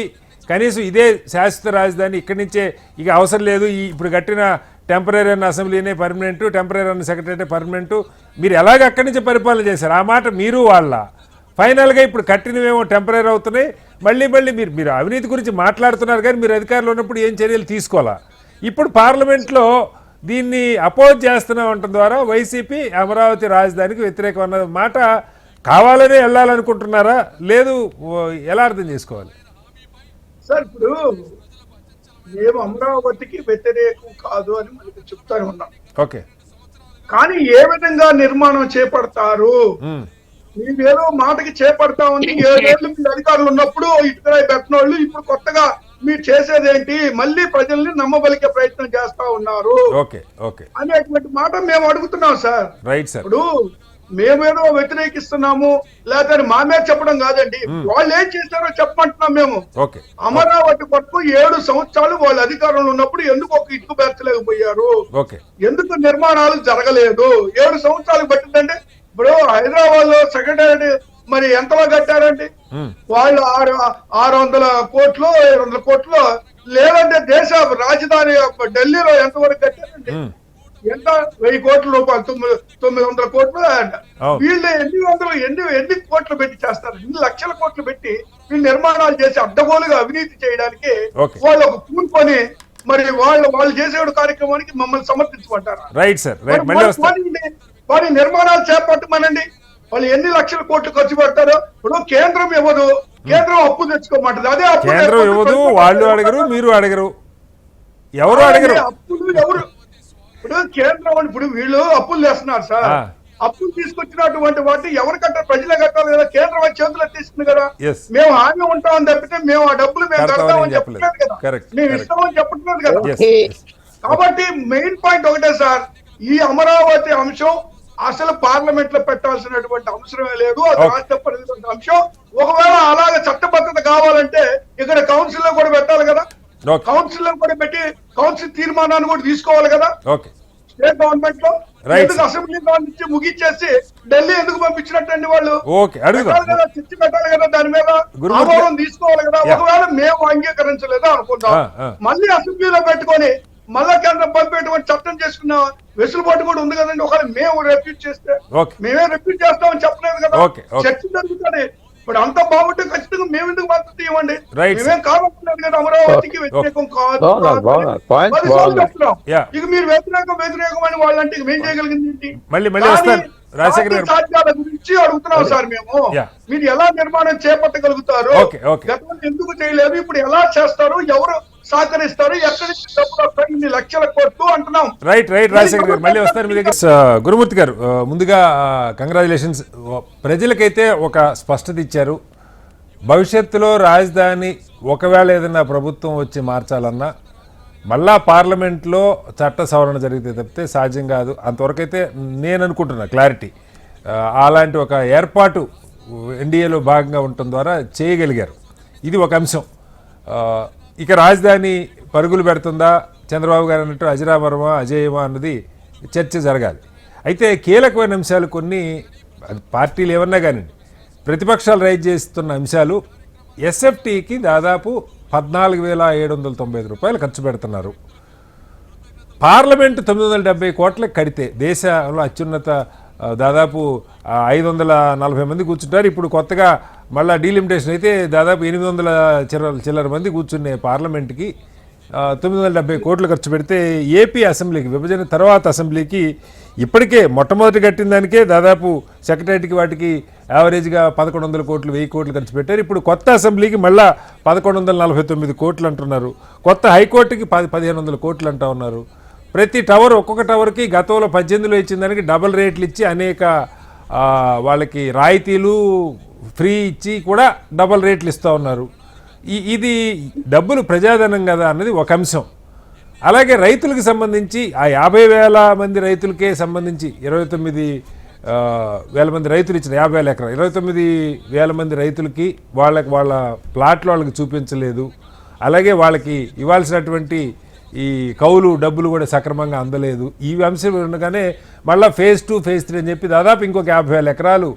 కనీసం ఇదే శాశ్వత రాజధాని, ఇక్కడి నుంచే ఇక అవసరం లేదు, ఇప్పుడు కట్టిన టెంపరీ అన్న అసెంబ్లీనే పర్మనెంటు, టెంపరీ అన్న సెక్రటరీ పర్మనెంటు, మీరు ఎలాగ అక్కడి నుంచి పరిపాలన చేశారు? ఆ మాట మీరు వాళ్ళ ఫైనల్గా ఇప్పుడు కట్టినవేమో టెంపరీ అవుతున్నాయి, మళ్ళీ మీరు అవినీతి గురించి మాట్లాడుతున్నారు, కానీ మీరు అధికారంలో ఉన్నప్పుడు ఏం చర్యలు తీసుకోవాలా? ఇప్పుడు పార్లమెంట్లో దీన్ని అపోజ్ చేస్తున్నాం అనడం ద్వారా వైసీపీ అమరావతి రాజధానికి వ్యతిరేకం అన్న మాట కావాలనే వెళ్ళాలనుకుంటున్నారా, లేదు ఎలా అర్థం చేసుకోవాలి? సార్, ఇప్పుడు మేము అమరావతికి వ్యతిరేకం కాదు అని మనకి చెప్తానే ఉన్నాం. ఓకే, కానీ ఏ విధంగా నిర్మాణం చేపడతారు? మీరేదో మాటకి చేపడతా ఉంది, 7 ఏళ్ళు మీరు అధికారులు ఉన్నప్పుడు ఇటుకరాయి పెట్టినోళ్ళు ఇప్పుడు కొత్తగా మీరు చేసేదేంటి, మళ్ళీ ప్రజల్ని నమ్మబలికే ప్రయత్నం చేస్తా ఉన్నారు అనేటువంటి మాట మేము అడుగుతున్నాం సార్. ఇప్పుడు మేమేదో వ్యతిరేకిస్తున్నాము లేకపోతే మా మీద చెప్పడం కాదండి, వాళ్ళు ఏం చేశారో చెప్పమంటున్నాం మేము. అమరావతి కొరకు 7 సంవత్సరాలు వాళ్ళ అధికారంలో ఉన్నప్పుడు ఎందుకు ఒక ఇటుకు పెంచలేకపోయారు, ఎందుకు నిర్మాణాలు జరగలేదు? 7 సంవత్సరాలు పట్టిందంటే ఇప్పుడు హైదరాబాద్ లో సెక్రటరీ మరి ఎంతలో కట్టారండి వాళ్ళు? 600 కోట్లు 700 కోట్లు, లేదంటే దేశ రాజధాని ఢిల్లీలో ఎంతవరకు కట్టారండి? ఎంత 1000 కోట్ల రూపాయలు, 900 కోట్లు. వీళ్ళు ఎన్ని కోట్లు పెట్టి చేస్తారు? 2 లక్షల కోట్లు పెట్టి వీళ్ళు నిర్మాణాలు చేసి అడ్డగోలుగా అవినీతి చేయడానికి వాళ్ళు ఒక పూనుకొని మరి వాళ్ళు చేసే కార్యక్రమానికి మమ్మల్ని సమర్థించమంటారు. వారి నిర్మాణాలు చేపట్టమనండి. వాళ్ళు ఎన్ని లక్షల కోట్లు ఖర్చు పెడతారో. ఇప్పుడు కేంద్రం ఇవ్వదు, కేంద్రం అప్పు తెచ్చుకోమంటది, అదే కేంద్రం ఇవ్వదు, వాళ్ళు అడగరు, మీరు అడగరు, ఎవరు అడగరు. అప్పులు ఎవరు? ఇప్పుడు కేంద్రం ఇప్పుడు వీళ్ళు అప్పులు చేస్తున్నారు సార్, అప్పులు తీసుకొచ్చినటువంటి వాటి ఎవరు కట్టారు? ప్రజలే కట్టాలి కదా, కేంద్రం చేతులు ఎత్తేస్తుంది కదా. మేము హామీ ఉంటామని తప్పితే మేము ఆ డబ్బులు మేము కడతామని చెప్పట్లేదు కదా, మేము ఇస్తామని చెప్పట్లేదు కదా. కాబట్టి మెయిన్ పాయింట్ ఒకటే సార్, ఈ అమరావతి అంశం అసలు పార్లమెంట్ లో పెట్టాల్సినటువంటి అవసరమే లేదు, అది రాష్ట్రపతి అంశం. ఒకవేళ అలాగే చట్టబద్ధత కావాలంటే ఇక్కడ కౌన్సిల్ లో కూడా పెట్టాలి కదా, కౌన్సిల్ లో కూడా పెట్టి కౌన్సిల్ తీర్మానాన్ని కూడా తీసుకోవాలి కదా స్టేట్ గవర్నమెంట్ లో. ఎందుకు అసెంబ్లీ నుంచి ముగిచ్చేసి ఢిల్లీ ఎందుకు పంపించినట్టండి? వాళ్ళు చర్చ పెట్టాలి కదా, దాని మీద ఆమోదం తీసుకోవాలి కదా. ఒకవేళ మేము అంగీకరించలేదా అనుకుంటాం, మళ్ళీ అసెంబ్లీలో పెట్టుకొని మళ్ళా కేంద్రం పంపేటువంటి చట్టం చేసుకున్న వెసులుబాటు కూడా ఉంది కదండి. ఒకవేళ మేము రిపీట్ చేస్తే మేమే రిపీట్ చేస్తామని చెప్పలేదు కదా, చర్చ జరుగుతుంది. ఇప్పుడు అంత బాగుంటే ఖచ్చితంగా మేము ఎందుకు మద్దతు ఇవ్వండి? మేమేం కావాలలేదు కదా, అమరావతికి వ్యతిరేకం కాదు. ఇక మీరు వ్యతిరేకం అని వాళ్ళంటే మేము చేయగలిగింది సాధ్యాల గురించి అడుగుతున్నాం సార్ మేము. మీరు ఎలా నిర్మాణం చేపట్టగలుగుతారు? గతంలో ఎందుకు చేయలేదు, ఇప్పుడు ఎలా చేస్తారు, ఎవరు సహకరిస్తారు, ఎక్కడి నుంచి డబ్బులు వస్తాయి, ఇన్ని లక్షల కోట్లు అంటున్నాం. గురుమూర్తి గారు, ముందుగా కంగ్రాచులేషన్స్. ప్రజలకైతే ఒక స్పష్టత ఇచ్చారు. భవిష్యత్తులో రాజధాని ఒకవేళ ఏదైనా ప్రభుత్వం వచ్చి మార్చాలన్నా మళ్ళా పార్లమెంట్లో చట్ట సవరణ జరిగితే తప్పితే సాధ్యం కాదు. అంతవరకైతే నేను అనుకుంటున్నా క్లారిటీ. అలాంటి ఒక ఏర్పాటు ఎన్డీఏలో భాగంగా ఉండటం ద్వారా చేయగలిగారు. ఇది ఒక అంశం. ఇక రాజధాని పరుగులు పెడుతుందా చంద్రబాబు గారు అన్నట్టు అజరామరమా అజేయమా అన్నది చర్చ జరగాలి. అయితే కీలకమైన అంశాలు కొన్ని, పార్టీలు ఏమన్నా కానీ ప్రతిపక్షాలు రైజ్ చేస్తున్న అంశాలు, ఎస్ఎఫ్టీకి దాదాపు 14,795 రూపాయలు ఖర్చు పెడుతున్నారు. పార్లమెంటు 970 కోట్లకు కడితే దేశంలో అత్యున్నత దాదాపు 540 మంది కూర్చుంటారు. ఇప్పుడు కొత్తగా మళ్ళీ డీలిమిటేషన్ అయితే దాదాపు 800 చిల్లర మంది కూర్చునే పార్లమెంట్కి 970 కోట్లు ఖర్చు పెడితే ఏపీ అసెంబ్లీకి విభజన తర్వాత అసెంబ్లీకి ఇప్పటికే మొట్టమొదటి కట్టిన దానికే దాదాపు సెక్రటరీకి వాటికి యావరేజ్గా 1,100 కోట్లు 1000 కోట్లు ఖర్చు పెట్టారు. ఇప్పుడు కొత్త అసెంబ్లీకి మళ్ళా 1,149 కోట్లు అంటున్నారు. కొత్త హైకోర్టుకి 1,500 కోట్లు అంటూ ఉన్నారు. ప్రతి టవర్ ఒక్కొక్క టవర్కి గతంలో 18లో ఇచ్చిన దానికి డబల్ రేట్లు ఇచ్చి అనేక వాళ్ళకి రాయితీలు ఫ్రీ ఇచ్చి కూడా డబల్ రేట్లు ఇస్తూ ఉన్నారు. ఇది డబ్బులు ప్రజాధనం కదా అన్నది ఒక అంశం. అలాగే రైతులకు సంబంధించి ఆ 50,000 మంది రైతులకే సంబంధించి 29,000 మంది రైతులు ఇచ్చిన 50,000 ఎకరాలు 29,000 మంది రైతులకి వాళ్ళ ప్లాట్లు వాళ్ళకి చూపించలేదు. అలాగే వాళ్ళకి ఇవ్వాల్సినటువంటి ఈ కౌలు డబ్బులు కూడా సక్రమంగా అందలేదు. ఈ అంశం ఉండగానే మళ్ళీ ఫేజ్ 2 ఫేజ్ 3 అని చెప్పి దాదాపు ఇంకొక 50,000 ఎకరాలు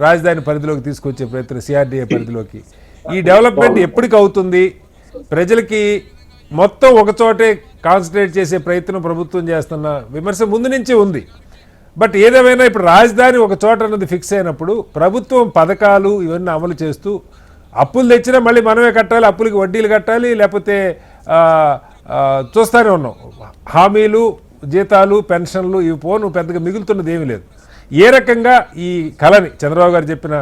రాజధాని పరిధిలోకి తీసుకొచ్చే ప్రయత్నం సిఆర్డీఏ పరిధిలోకి. ఈ డెవలప్మెంట్ ఎప్పటికి అవుతుంది? ప్రజలకి మొత్తం ఒకచోటే కాన్సన్ట్రేట్ చేసే ప్రయత్నం ప్రభుత్వం చేస్తున్న విమర్శ ముందు నుంచి ఉంది. బట్ ఏదేమైనా ఇప్పుడు రాజధాని ఒక చోట అన్నది ఫిక్స్ అయినప్పుడు ప్రభుత్వం పథకాలు ఇవన్నీ అమలు చేస్తూ అప్పులు తెచ్చినా మళ్ళీ మనమే కట్టాలి, అప్పులకి వడ్డీలు కట్టాలి, లేకపోతే చూస్తూనే ఉన్నాం హామీలు జీతాలు పెన్షన్లు ఇవి పోను పెద్దగా మిగులుతున్నది ఏమీ లేదు. ఏ రకంగా ఈ కళని చంద్రబాబు గారు చెప్పిన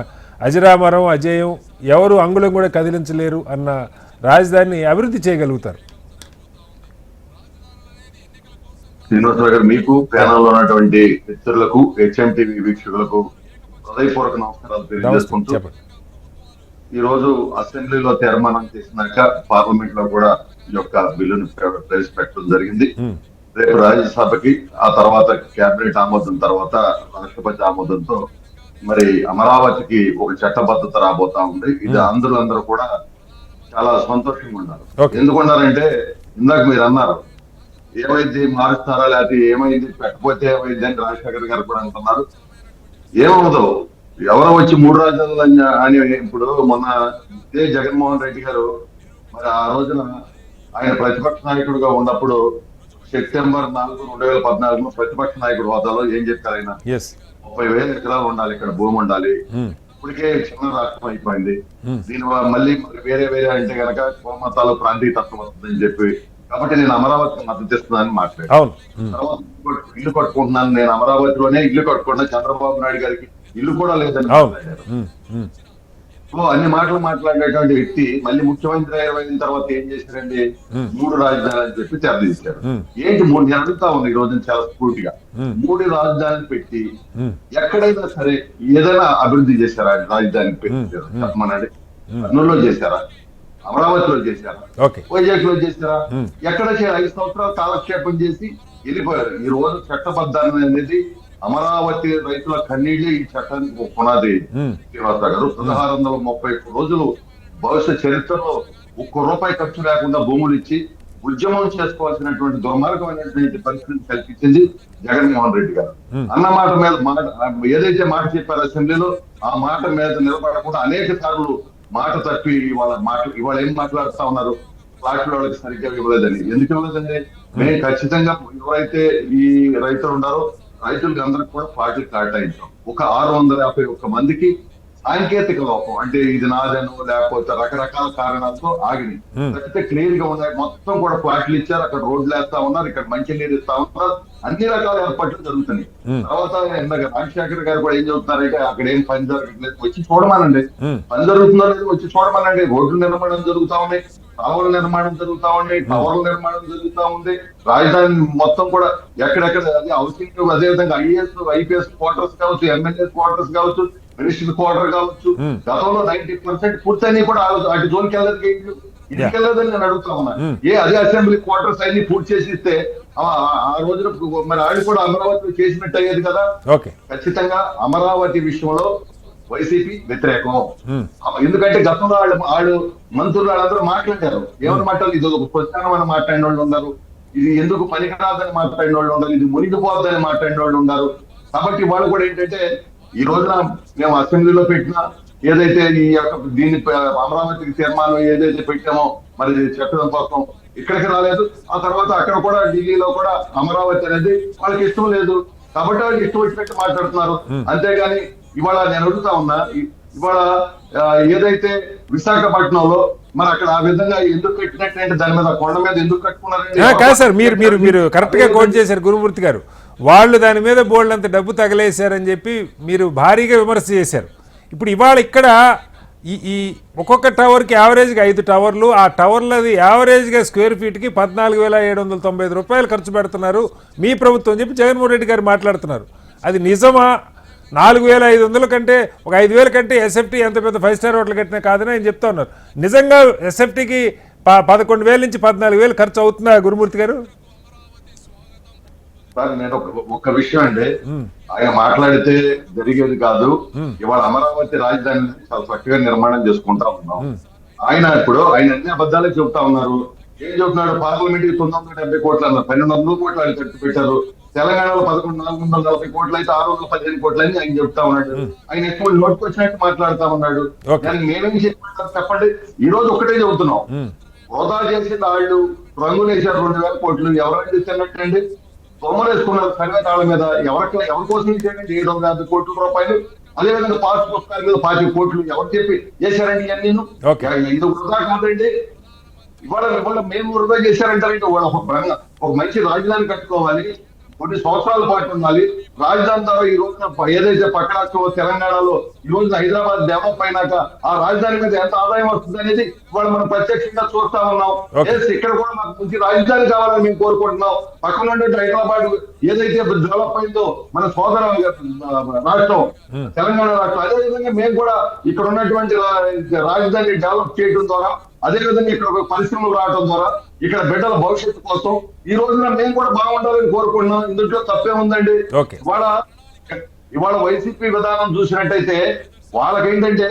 అజరామరం అజేయం ఎవరు అంగుళం కూడా కదిలించలేరు అన్న రాజధానిని అభివృద్ధి చేయగలుగుతారు? శ్రీనివాసరావు గారు, మీకు ప్యానల్లో ఉన్నటువంటి మిత్రులకు హెచ్ఎంటీవీ వీక్షకులకు హృదయపూర్వక నమస్కారాలు తెలియజేసుకుంటూ, ఈ రోజు అసెంబ్లీలో తీర్మానం చేసినాక పార్లమెంట్ లో కూడా ఈ యొక్క బిల్లును ప్రవేశపెట్టడం జరిగింది. రేపు రాజ్యసభకి, ఆ తర్వాత కేబినెట్ ఆమోదం తర్వాత రాష్ట్రపతి ఆమోదంతో మరి అమరావతికి ఒక చట్టబద్ధత రాబోతా ఉంది. ఇది అందరూ కూడా చాలా సంతోషంగా ఉన్నారు. ఎందుకున్నారంటే ఇందాక మీరు అన్నారు ఏమైంది మారుస్తారా లేకపోతే ఏమైంది పెట్టకపోతే ఏమైంది అని రాజశేఖర్ గారు కూడా అంటున్నారు. ఏమవుదో ఎవరో వచ్చి 3 రాజ్యాలు అని ఇప్పుడు మొన్న ఇదే జగన్మోహన్ రెడ్డి గారు మరి ఆ రోజున ఆయన ప్రతిపక్ష నాయకుడిగా ఉన్నప్పుడు సెప్టెంబర్ 4, 2014 ప్రతిపక్ష నాయకుడు హోదాలో ఏం చెప్పారు ఆయన? 30,000 ఎకరాలు ఉండాలి, ఇక్కడ భూమి ఉండాలి. ఇప్పటికే చిన్న రాష్ట్రం అయిపోయింది, దీని మళ్ళీ వేరే అంటే కనుక కోమతాలు ప్రాంతీయ తత్వం వస్తుందని చెప్పి, కాబట్టి నేను అమరావతికి మద్దతు ఇస్తున్నానని మాట్లాడాను. తర్వాత ఇల్లు కట్టుకుంటున్నాను, నేను అమరావతిలోనే ఇల్లు కట్టుకుంటున్నా, చంద్రబాబు నాయుడు గారికి ఇల్లు కూడా లేదని మాట్లాడారు. అన్ని మాటలు మాట్లాడేటువంటి వ్యక్తి మళ్ళీ ముఖ్యమంత్రి అయిన తర్వాత ఏం చేశారండి? 3 రాజధానులు అని చెప్పి తెరదీశారు. ఏంటి 3? నేను అడుగుతా ఉంది ఈ రోజు చాలా స్ఫూర్తిగా. 3 రాజధానులు పెట్టి ఎక్కడైనా సరే ఏదైనా అభివృద్ధి చేశారా? రాజధాని పెట్టి చెప్పమనండి. కర్నూలులో చేశారా? అమరావతిలో చేశారా? వైజాగ్ లో చేశారా? ఎక్కడ 5 సంవత్సరాలు కాలక్షేపం చేసి వెళ్ళిపోయారు. ఈ రోజు చట్టబద్ధాన్ని అనేది అమరావతి రైతుల కన్నీళ్లే ఈ చట్టానికి పునాది. శ్రీనివాసరావు గారు, 1630 రోజులు భవిష్యత్ చరిత్రలో ₹1 ఖర్చు లేకుండా భూములు ఇచ్చి ఉద్యమం చేసుకోవాల్సినటువంటి దుర్మార్గమైనటువంటి పరిస్థితిని కల్పించింది జగన్మోహన్ రెడ్డి గారు. అన్న మాట మీద ఏదైతే మాట చెప్పారు అసెంబ్లీలో, ఆ మాట మీద నిలబడకుండా అనేక సార్లు మాట తప్పి ఇవాళ ఏం మాట్లాడుతా ఉన్నారు? ప్లాట్ల వాళ్ళకి సరిగ్గా ఇవ్వలేదని. ఎందుకు ఇవ్వలేదండి? మేము ఖచ్చితంగా ఎవరైతే ఈ రైతులు ఉన్నారో రైతులకి అందరికి కూడా ప్లాట్లు కేటాయించాం. ఒక 651 మందికి సాంకేతిక లోపం, అంటే ఇది నాదను లేకపోతే రకరకాల కారణాలతో ఆగినాయి. లేకపోతే క్లియర్ గా ఉన్నాయి, మొత్తం కూడా ప్లాట్లు ఇచ్చారు, అక్కడ రోడ్లు వేస్తా ఉన్నారు, ఇక్కడ మంచి నీరు ఇస్తా ఉన్నారు, అన్ని రకాల ఏర్పాట్లు జరుగుతున్నాయి. తర్వాత ఇందాక రాజశేఖర్ గారు కూడా ఏం చెబుతున్నారంటే అక్కడ ఏం పని జరగట్లేదు, వచ్చి చూడమనండి. పని జరుగుతుందో లేదు వచ్చి చూడమనండి. రోడ్లు నిర్మాణం జరుగుతా ఉన్నాయి, కాలువల నిర్మాణం జరుగుతా ఉన్నాయి, టవర్ల నిర్మాణం జరుగుతా ఉంది. రాజధాని మొత్తం కూడా ఎక్కడెక్కడ అదే హౌసింగ్, అదేవిధంగా ఐఏఎస్ ఐపీఎస్ క్వార్టర్స్ కావచ్చు, ఎమ్మెల్యే క్వార్టర్స్ కావచ్చు, మినిస్టర్ క్వార్టర్ కావచ్చు, గతంలో 90% పూర్తయినా కూడా అటు జోన్కి వెళ్ళదు, ఇంటికి వెళ్ళదని నేను అడుగుతా ఉన్నా. అదే అసెంబ్లీ క్వార్టర్స్ అన్ని పూర్తి చేసి ఇస్తే ఆ రోజున మరి ఆయన కూడా అమరావతి చేసినట్టు అయ్యేది కదా. ఓకే. ఖచ్చితంగా అమరావతి విషయంలో వైసీపీ వ్యతిరేకం. ఎందుకంటే గతంలో వాళ్ళు మంత్రులు వాళ్ళందరూ మాట్లాడారు. ఏమని మాట్లాడారు? ఇది ఒక ప్రస్థానం మాట్లాడిన వాళ్ళు ఉన్నారు, ఇది ఎందుకు పనికిరాదని మాట్లాడిన వాళ్ళు ఉన్నారు, ఇది మునిగిపోద్దని మాట్లాడిన వాళ్ళు ఉన్నారు. కాబట్టి వాళ్ళు కూడా ఏంటంటే ఈ రోజున మేము అసెంబ్లీలో పెట్టిన ఏదైతే ఈ యొక్క దీన్ని అమరావతికి తీర్మానం ఏదైతే పెట్టామో మరి చెప్పడం కోసం ఇక్కడికి రాలేదు. ఆ తర్వాత అక్కడ కూడా ఢిల్లీలో కూడా అమరావతి అనేది వాళ్ళకి ఇష్టం లేదు కాబట్టి వాళ్ళకి ఇష్టం వచ్చినట్టు మాట్లాడుతున్నారు. అంతేగాని ఇవాళ నేను అడుగుతా ఉన్నా, ఇవాళ ఏదైతే విశాఖపట్నంలో మరి అక్కడ ఆ విధంగా ఎందుకు కట్టినట్టు దాని మీద కొండ మీద ఎందుకు కట్టుకున్నారండి? కాదు సార్, మీరు కరెక్ట్ గా కోట్ చేశారు గురుమూర్తి గారు. వాళ్ళు దాని మీద బోల్డ్ అంత డబ్బు తగలేశారని చెప్పి మీరు భారీగా విమర్శ చేశారు. ఇప్పుడు ఇవాళ ఇక్కడ ఈ ఒక్కొక్క టవర్కి యావరేజ్గా 5 టవర్లు, ఆ టవర్లది యావరేజ్గా స్క్వేర్ ఫీట్కి 14,795 రూపాయలు ఖర్చు పెడుతున్నారు మీ ప్రభుత్వం అని చెప్పి జగన్మోహన్ రెడ్డి గారు మాట్లాడుతున్నారు. అది నిజమా? 4,500 కంటే ఒక 5,000 కంటే ఎస్ఎఫ్టీ ఎంత పెద్ద 5 స్టార్ హోటల్ కట్టినా కాదని ఆయన చెప్తా ఉన్నారు. నిజంగా ఎస్ఎఫ్టీకి 11,000 నుంచి 14,000 ఖర్చు అవుతుందా గురుమూర్తి గారు? సార్ నేను ఒక విషయం అండి, ఆయన మాట్లాడితే జరిగేది కాదు. ఇవాళ అమరావతి రాజధాని చాలా చక్కగా నిర్మాణం చేసుకుంటా ఉన్నాం. ఆయన అన్ని అబద్ధాలే చెబుతా ఉన్నారు. ఏం చెబుతున్నాడు? పార్లమెంట్ కి 970 కోట్లు అన్నారు, 1,200 కోట్లు ఆయన ఖర్చు పెట్టారు. తెలంగాణలో 11,440 కోట్లు అయితే 615 కోట్లు అని ఆయన చెప్తా ఉన్నాడు. ఆయన ఎక్కువ నోటుకు వచ్చినట్టు మాట్లాడుతా ఉన్నాడు. దానికి మేమేం చెప్పారు చెప్పండి? ఈ రోజు ఒకటే చెబుతున్నాం, హోదా చేసిన వాళ్ళు రంగులు వేసారు 2,000 కోట్లు. ఎవరైనా ఇచ్చినట్టండి? బొమ్మలు వేసుకున్నారు సంఘాల మీద. ఎవరి కోసం ఇచ్చారండి 750 కోట్ల రూపాయలు? అదేవిధంగా పాస్ పుస్తకాల మీద 20 కోట్లు ఎవరు చెప్పి చేశారండి? ఇవన్నీ ఇది వృధా కాదండి. ఇవాళ మేము వృధా చేశారంటారంటే ఒక మంచి రాజధాని కట్టుకోవాలి, కొన్ని సంవత్సరాల పాటు ఉండాలి. రాజధాని ద్వారా ఈ రోజున ఏదైతే పక్క రాష్ట్రంలో తెలంగాణలో ఈ రోజున హైదరాబాద్ డెవలప్ అయినాక ఆ రాజధాని మీద ఎంత ఆదాయం వస్తుంది అనేది ఇవాళ మనం ప్రత్యక్షంగా చూస్తా ఉన్నాం. ఇక్కడ కూడా మాకు మంచి రాజధాని కావాలని మేము కోరుకుంటున్నాం. పక్కన ఉన్నటువంటి హైదరాబాద్ ఏదైతే డెవలప్ అయిందో మన సోదర రాష్ట్రం తెలంగాణ రాష్ట్రం, అదేవిధంగా మేము కూడా ఇక్కడ ఉన్నటువంటి రాజధాని డెవలప్ చేయడం ద్వారా, అదేవిధంగా ఇక్కడ ఒక పరిశ్రమలు రావడం ద్వారా ఇక్కడ బిడ్డల భవిష్యత్తు కోసం ఈ రోజున మేము కూడా బాగుండాలని కోరుకుంటున్నాం. ఇందులో తప్పే ఉందండి. ఇవాళ వైసీపీ విధానం చూసినట్టయితే వాళ్ళకేంటంటే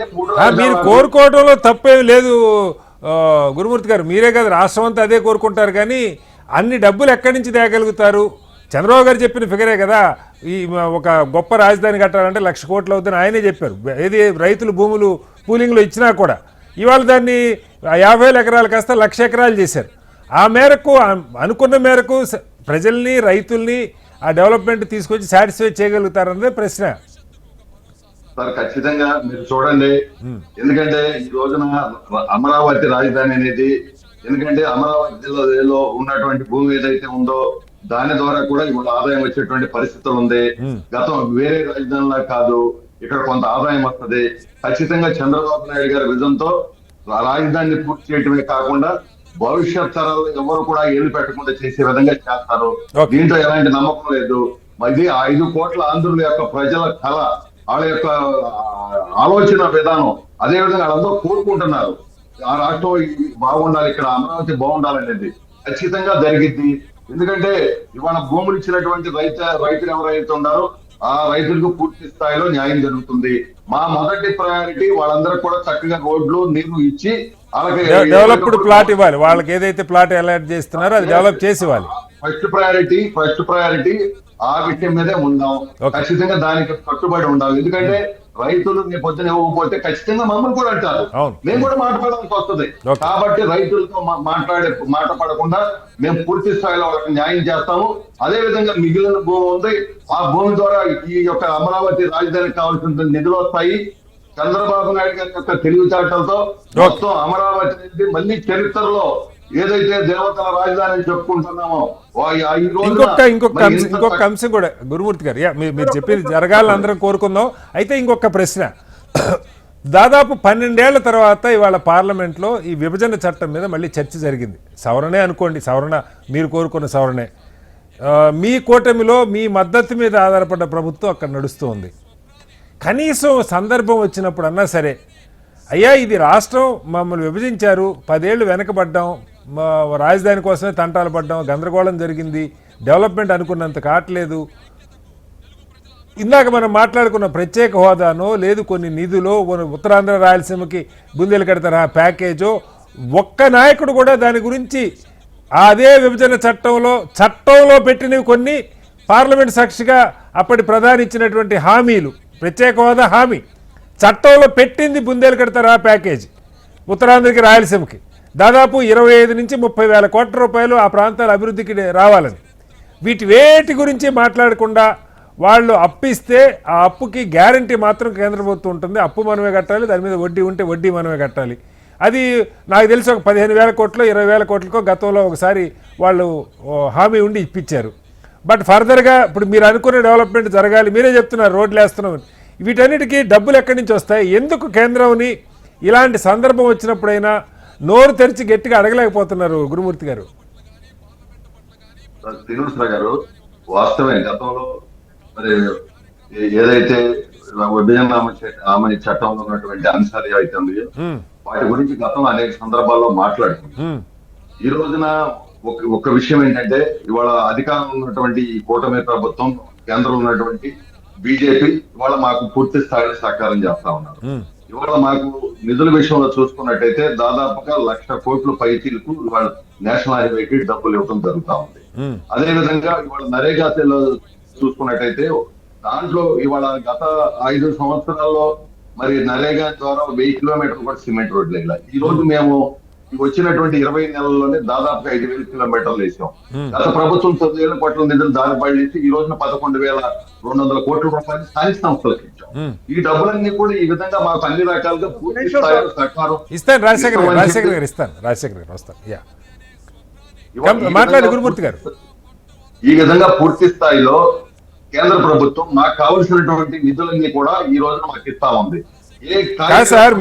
మీరు కోరుకోవడంలో తప్పేమి లేదు గురుమూర్తి గారు. మీరే కదా రాష్ట్రం అంతా అదే కోరుకుంటారు, కానీ అన్ని డబ్బులు ఎక్కడి నుంచి తేగలుగుతారు? చంద్రబాబు గారు చెప్పిన ఫిగరే కదా, ఈ ఒక గొప్ప రాజధాని కట్టాలంటే 1,00,000 కోట్లు అవుతుందని ఆయనే చెప్పారు. ఏది రైతులు భూములు పూలింగ్లో ఇచ్చినా కూడా ఇవాళ దాన్ని 50,000 ఎకరాలు కాస్త 1,00,000 ఎకరాలు చేశారు. ఆ మేరకు అనుకున్న మేరకు ప్రజల్ని రైతుల్ని ఆ డెవలప్మెంట్ తీసుకొచ్చి సాటిస్ఫై చేయగలుగుతారన్నదే ప్రశ్న. సార్ ఖచ్చితంగా మీరు చూడండి, ఎందుకంటే ఈ రోజున అమరావతి రాజధాని అనేది, ఎందుకంటే అమరావతి జిల్లాలో ఉన్నటువంటి భూమి ఏదైతే ఉందో దాని ద్వారా కూడా ఇవాళ ఆదాయం వచ్చేటువంటి పరిస్థితులు ఉంది. గతం వేరే రాజధానిలా కాదు, ఇక్కడ కొంత ఆదాయం వస్తుంది. ఖచ్చితంగా చంద్రబాబు నాయుడు గారి విజన్తో రాజధానిని పూర్తి చేయటమే కాకుండా భవిష్యత్ తరాలు ఎవరు కూడా ఏలు పెట్టకుండా చేసే విధంగా చేస్తారు. దీంట్లో ఎలాంటి నమ్మకం లేదు. ఇది 5 కోట్ల ఆంధ్రుల యొక్క ప్రజల కళ, వాళ్ళ యొక్క ఆలోచన విధానం. అదే విధంగా వాళ్ళందరూ కోరుకుంటున్నారు ఆ రాష్ట్రం బాగుండాలి, ఇక్కడ అమరావతి బాగుండాలనేది. ఖచ్చితంగా జరిగిద్ది. ఎందుకంటే ఇవాళ భూములు ఇచ్చినటువంటి రైతులు ఎవరైతే ఉన్నారో ఆ రైతులకు పూర్తి స్థాయిలో న్యాయం జరుగుతుంది. మా మొదటి ప్రయారిటీ వాళ్ళందరూ కూడా చక్కగా రోడ్లు నీళ్లు ఇచ్చి వాళ్ళకి డెవలప్డ్ ప్లాట్ ఇవ్వాలి. వాళ్ళకి ఏదైతే ప్లాట్ అలాట్ చేస్తున్నారో అది డెవలప్ చేసి ఇవ్వాలి. ఫస్ట్ ప్రయారిటీ ఆ విషయం మీదే ఉందాం. ఖచ్చితంగా దానికి కట్టుబడి ఉండాలి. ఎందుకంటే రైతులు నీ పొద్దున ఇవ్వకపోతే ఖచ్చితంగా మమ్మల్ని కూడా అంటారు, మేము కూడా మాట్లాడాల్సి వస్తుంది. కాబట్టి రైతులతో మాట పడకుండా మేము పూర్తి స్థాయిలో వాళ్ళకి న్యాయం చేస్తాము. అదే విధంగా మిగిలిన భూమి ఉంది, ఆ భూమి ద్వారా ఈ యొక్క అమరావతి రాజధానికి కావాల్సిన నిధులు వస్తాయి. చంద్రబాబు నాయుడు గారి యొక్క తెలివితేటలతో మొత్తం అమరావతి అనేది మళ్ళీ చరిత్రలో ఏదైతే దేవతల రాజధాని చెప్పుకుంటున్నామో ఇంకొక అంశం కూడా గురుమూర్తి గారు, మీరు చెప్పింది జరగాలని అందరం కోరుకుందాం. అయితే ఇంకొక ప్రశ్న, దాదాపు 12 ఏళ్ల తర్వాత ఇవాళ పార్లమెంట్లో ఈ విభజన చట్టం మీద మళ్ళీ చర్చ జరిగింది. సవరణే అనుకోండి, సవరణ మీరు కోరుకున్న సవరణే. మీ కూటమిలో మీ మద్దతు మీద ఆధారపడ్డ ప్రభుత్వం అక్కడ నడుస్తూ ఉంది. కనీసం సందర్భం వచ్చినప్పుడు అన్నా సరే, అయ్యా ఇది రాష్ట్రం మమ్మల్ని విభజించారు, 10 ఏళ్ళు వెనకబడ్డాం, రాజధాని కోసమే తంటాలు పడ్డాం, గందరగోళం జరిగింది, డెవలప్మెంట్ అనుకున్నంత కావట్లేదు. ఇందాక మనం మాట్లాడుకున్న ప్రత్యేక హోదానో లేదు కొన్ని నిధులో ఉత్తరాంధ్ర రాయలసీమకి బుందేలు తరహా ప్యాకేజో ఒక్క నాయకుడు కూడా దాని గురించి అదే విభజన చట్టంలో పెట్టినవి కొన్ని పార్లమెంట్ సాక్షిగా అప్పటి ప్రధాని ఇచ్చినటువంటి హామీలు, ప్రత్యేక హోదా హామీ చట్టంలో పెట్టింది బుందేలు తరహా ప్యాకేజీ ఉత్తరాంధ్రకి రాయలసీమకి దాదాపు 25 నుంచి 30 వేల కోట్ల రూపాయలు ఆ ప్రాంతాల అభివృద్ధికి రావాలని. వేటి గురించి మాట్లాడకుండా వాళ్ళు అప్పిస్తే ఆ అప్పుకి గ్యారంటీ మాత్రం కేంద్ర ప్రభుత్వం ఉంటుంది. అప్పు మనమే కట్టాలి, దాని మీద వడ్డీ ఉంటే వడ్డీ మనమే కట్టాలి. అది నాకు తెలిసి ఒక 15,000 కోట్లు 20,000 కోట్లకో గతంలో ఒకసారి వాళ్ళు హామీ ఉండి ఇప్పించారు. బట్ ఫర్దర్గా ఇప్పుడు మీరు అనుకునే డెవలప్మెంట్ జరగాలి, మీరే చెప్తున్నారు రోడ్లు వేస్తున్నాం. వీటన్నిటికీ డబ్బులు ఎక్కడి నుంచి వస్తాయి? ఎందుకు కేంద్రంని ఇలాంటి సందర్భం వచ్చినప్పుడైనా నోరు తెరిచి గట్టిగా అడగలేకపోతున్నారు గురుమూర్తి గారు? శ్రీనివాసరావు గారు, వాస్తవమే గతంలో మరి ఏదైతే విభజన హామీ చట్టంలో ఉన్నటువంటి అంశాలు ఏవైతే ఉన్నాయో వాటి గురించి గతంలో అనేక సందర్భాల్లో మాట్లాడుతున్నాం. ఈ రోజున ఒక విషయం ఏంటంటే, ఇవాళ అధికారంలో ఉన్నటువంటి ఈ కూటమి ప్రభుత్వం, కేంద్రంలో ఉన్నటువంటి బీజేపీ ఇవాళ మాకు పూర్తి స్థాయిలో సహకారం చేస్తా ఉన్నారు. ఇవాళ మాకు నిధుల విషయంలో చూసుకున్నట్టయితే దాదాపుగా 1,00,000 కోట్ల పైచీలకు ఇవాళ నేషనల్ హైవేకి డబ్బులు ఇవ్వడం జరుగుతా ఉంది. అదే విధంగా ఇవాళ నరేగాలో చూసుకున్నట్టయితే దాంట్లో ఇవాళ గత 5 సంవత్సరాల్లో మరి నరేగా ద్వారా 1000 కిలోమీటర్లు కూడా సిమెంట్ రోడ్లు ఇలా. ఈ రోజు మేము వచ్చినటువంటి 20 నెలల్లోనే దాదాపుగా 5,000 కిలోమీటర్లు వేసాం. గత ప్రభుత్వం 9,000 కోట్ల నిధులు దారిపడేసి ఈ రోజున 11,200 కోట్ల రూపాయలు స్థానిక సంస్థలకు ఇచ్చాం. ఈ డబ్బులన్నీ కూడా ఈ విధంగా మాకు అన్ని రకాలుగా పూర్తి స్థాయిలో సహకారం ఇస్తాను. రాజశేఖర్ గారు వస్తాను. మాట్లాడి గురుమూర్తి గారు. ఈ విధంగా పూర్తి స్థాయిలో కేంద్ర ప్రభుత్వం మాకు కావలసినటువంటి నిధులన్నీ కూడా ఈ రోజున మాకు ఇస్తా ఉంది. సార్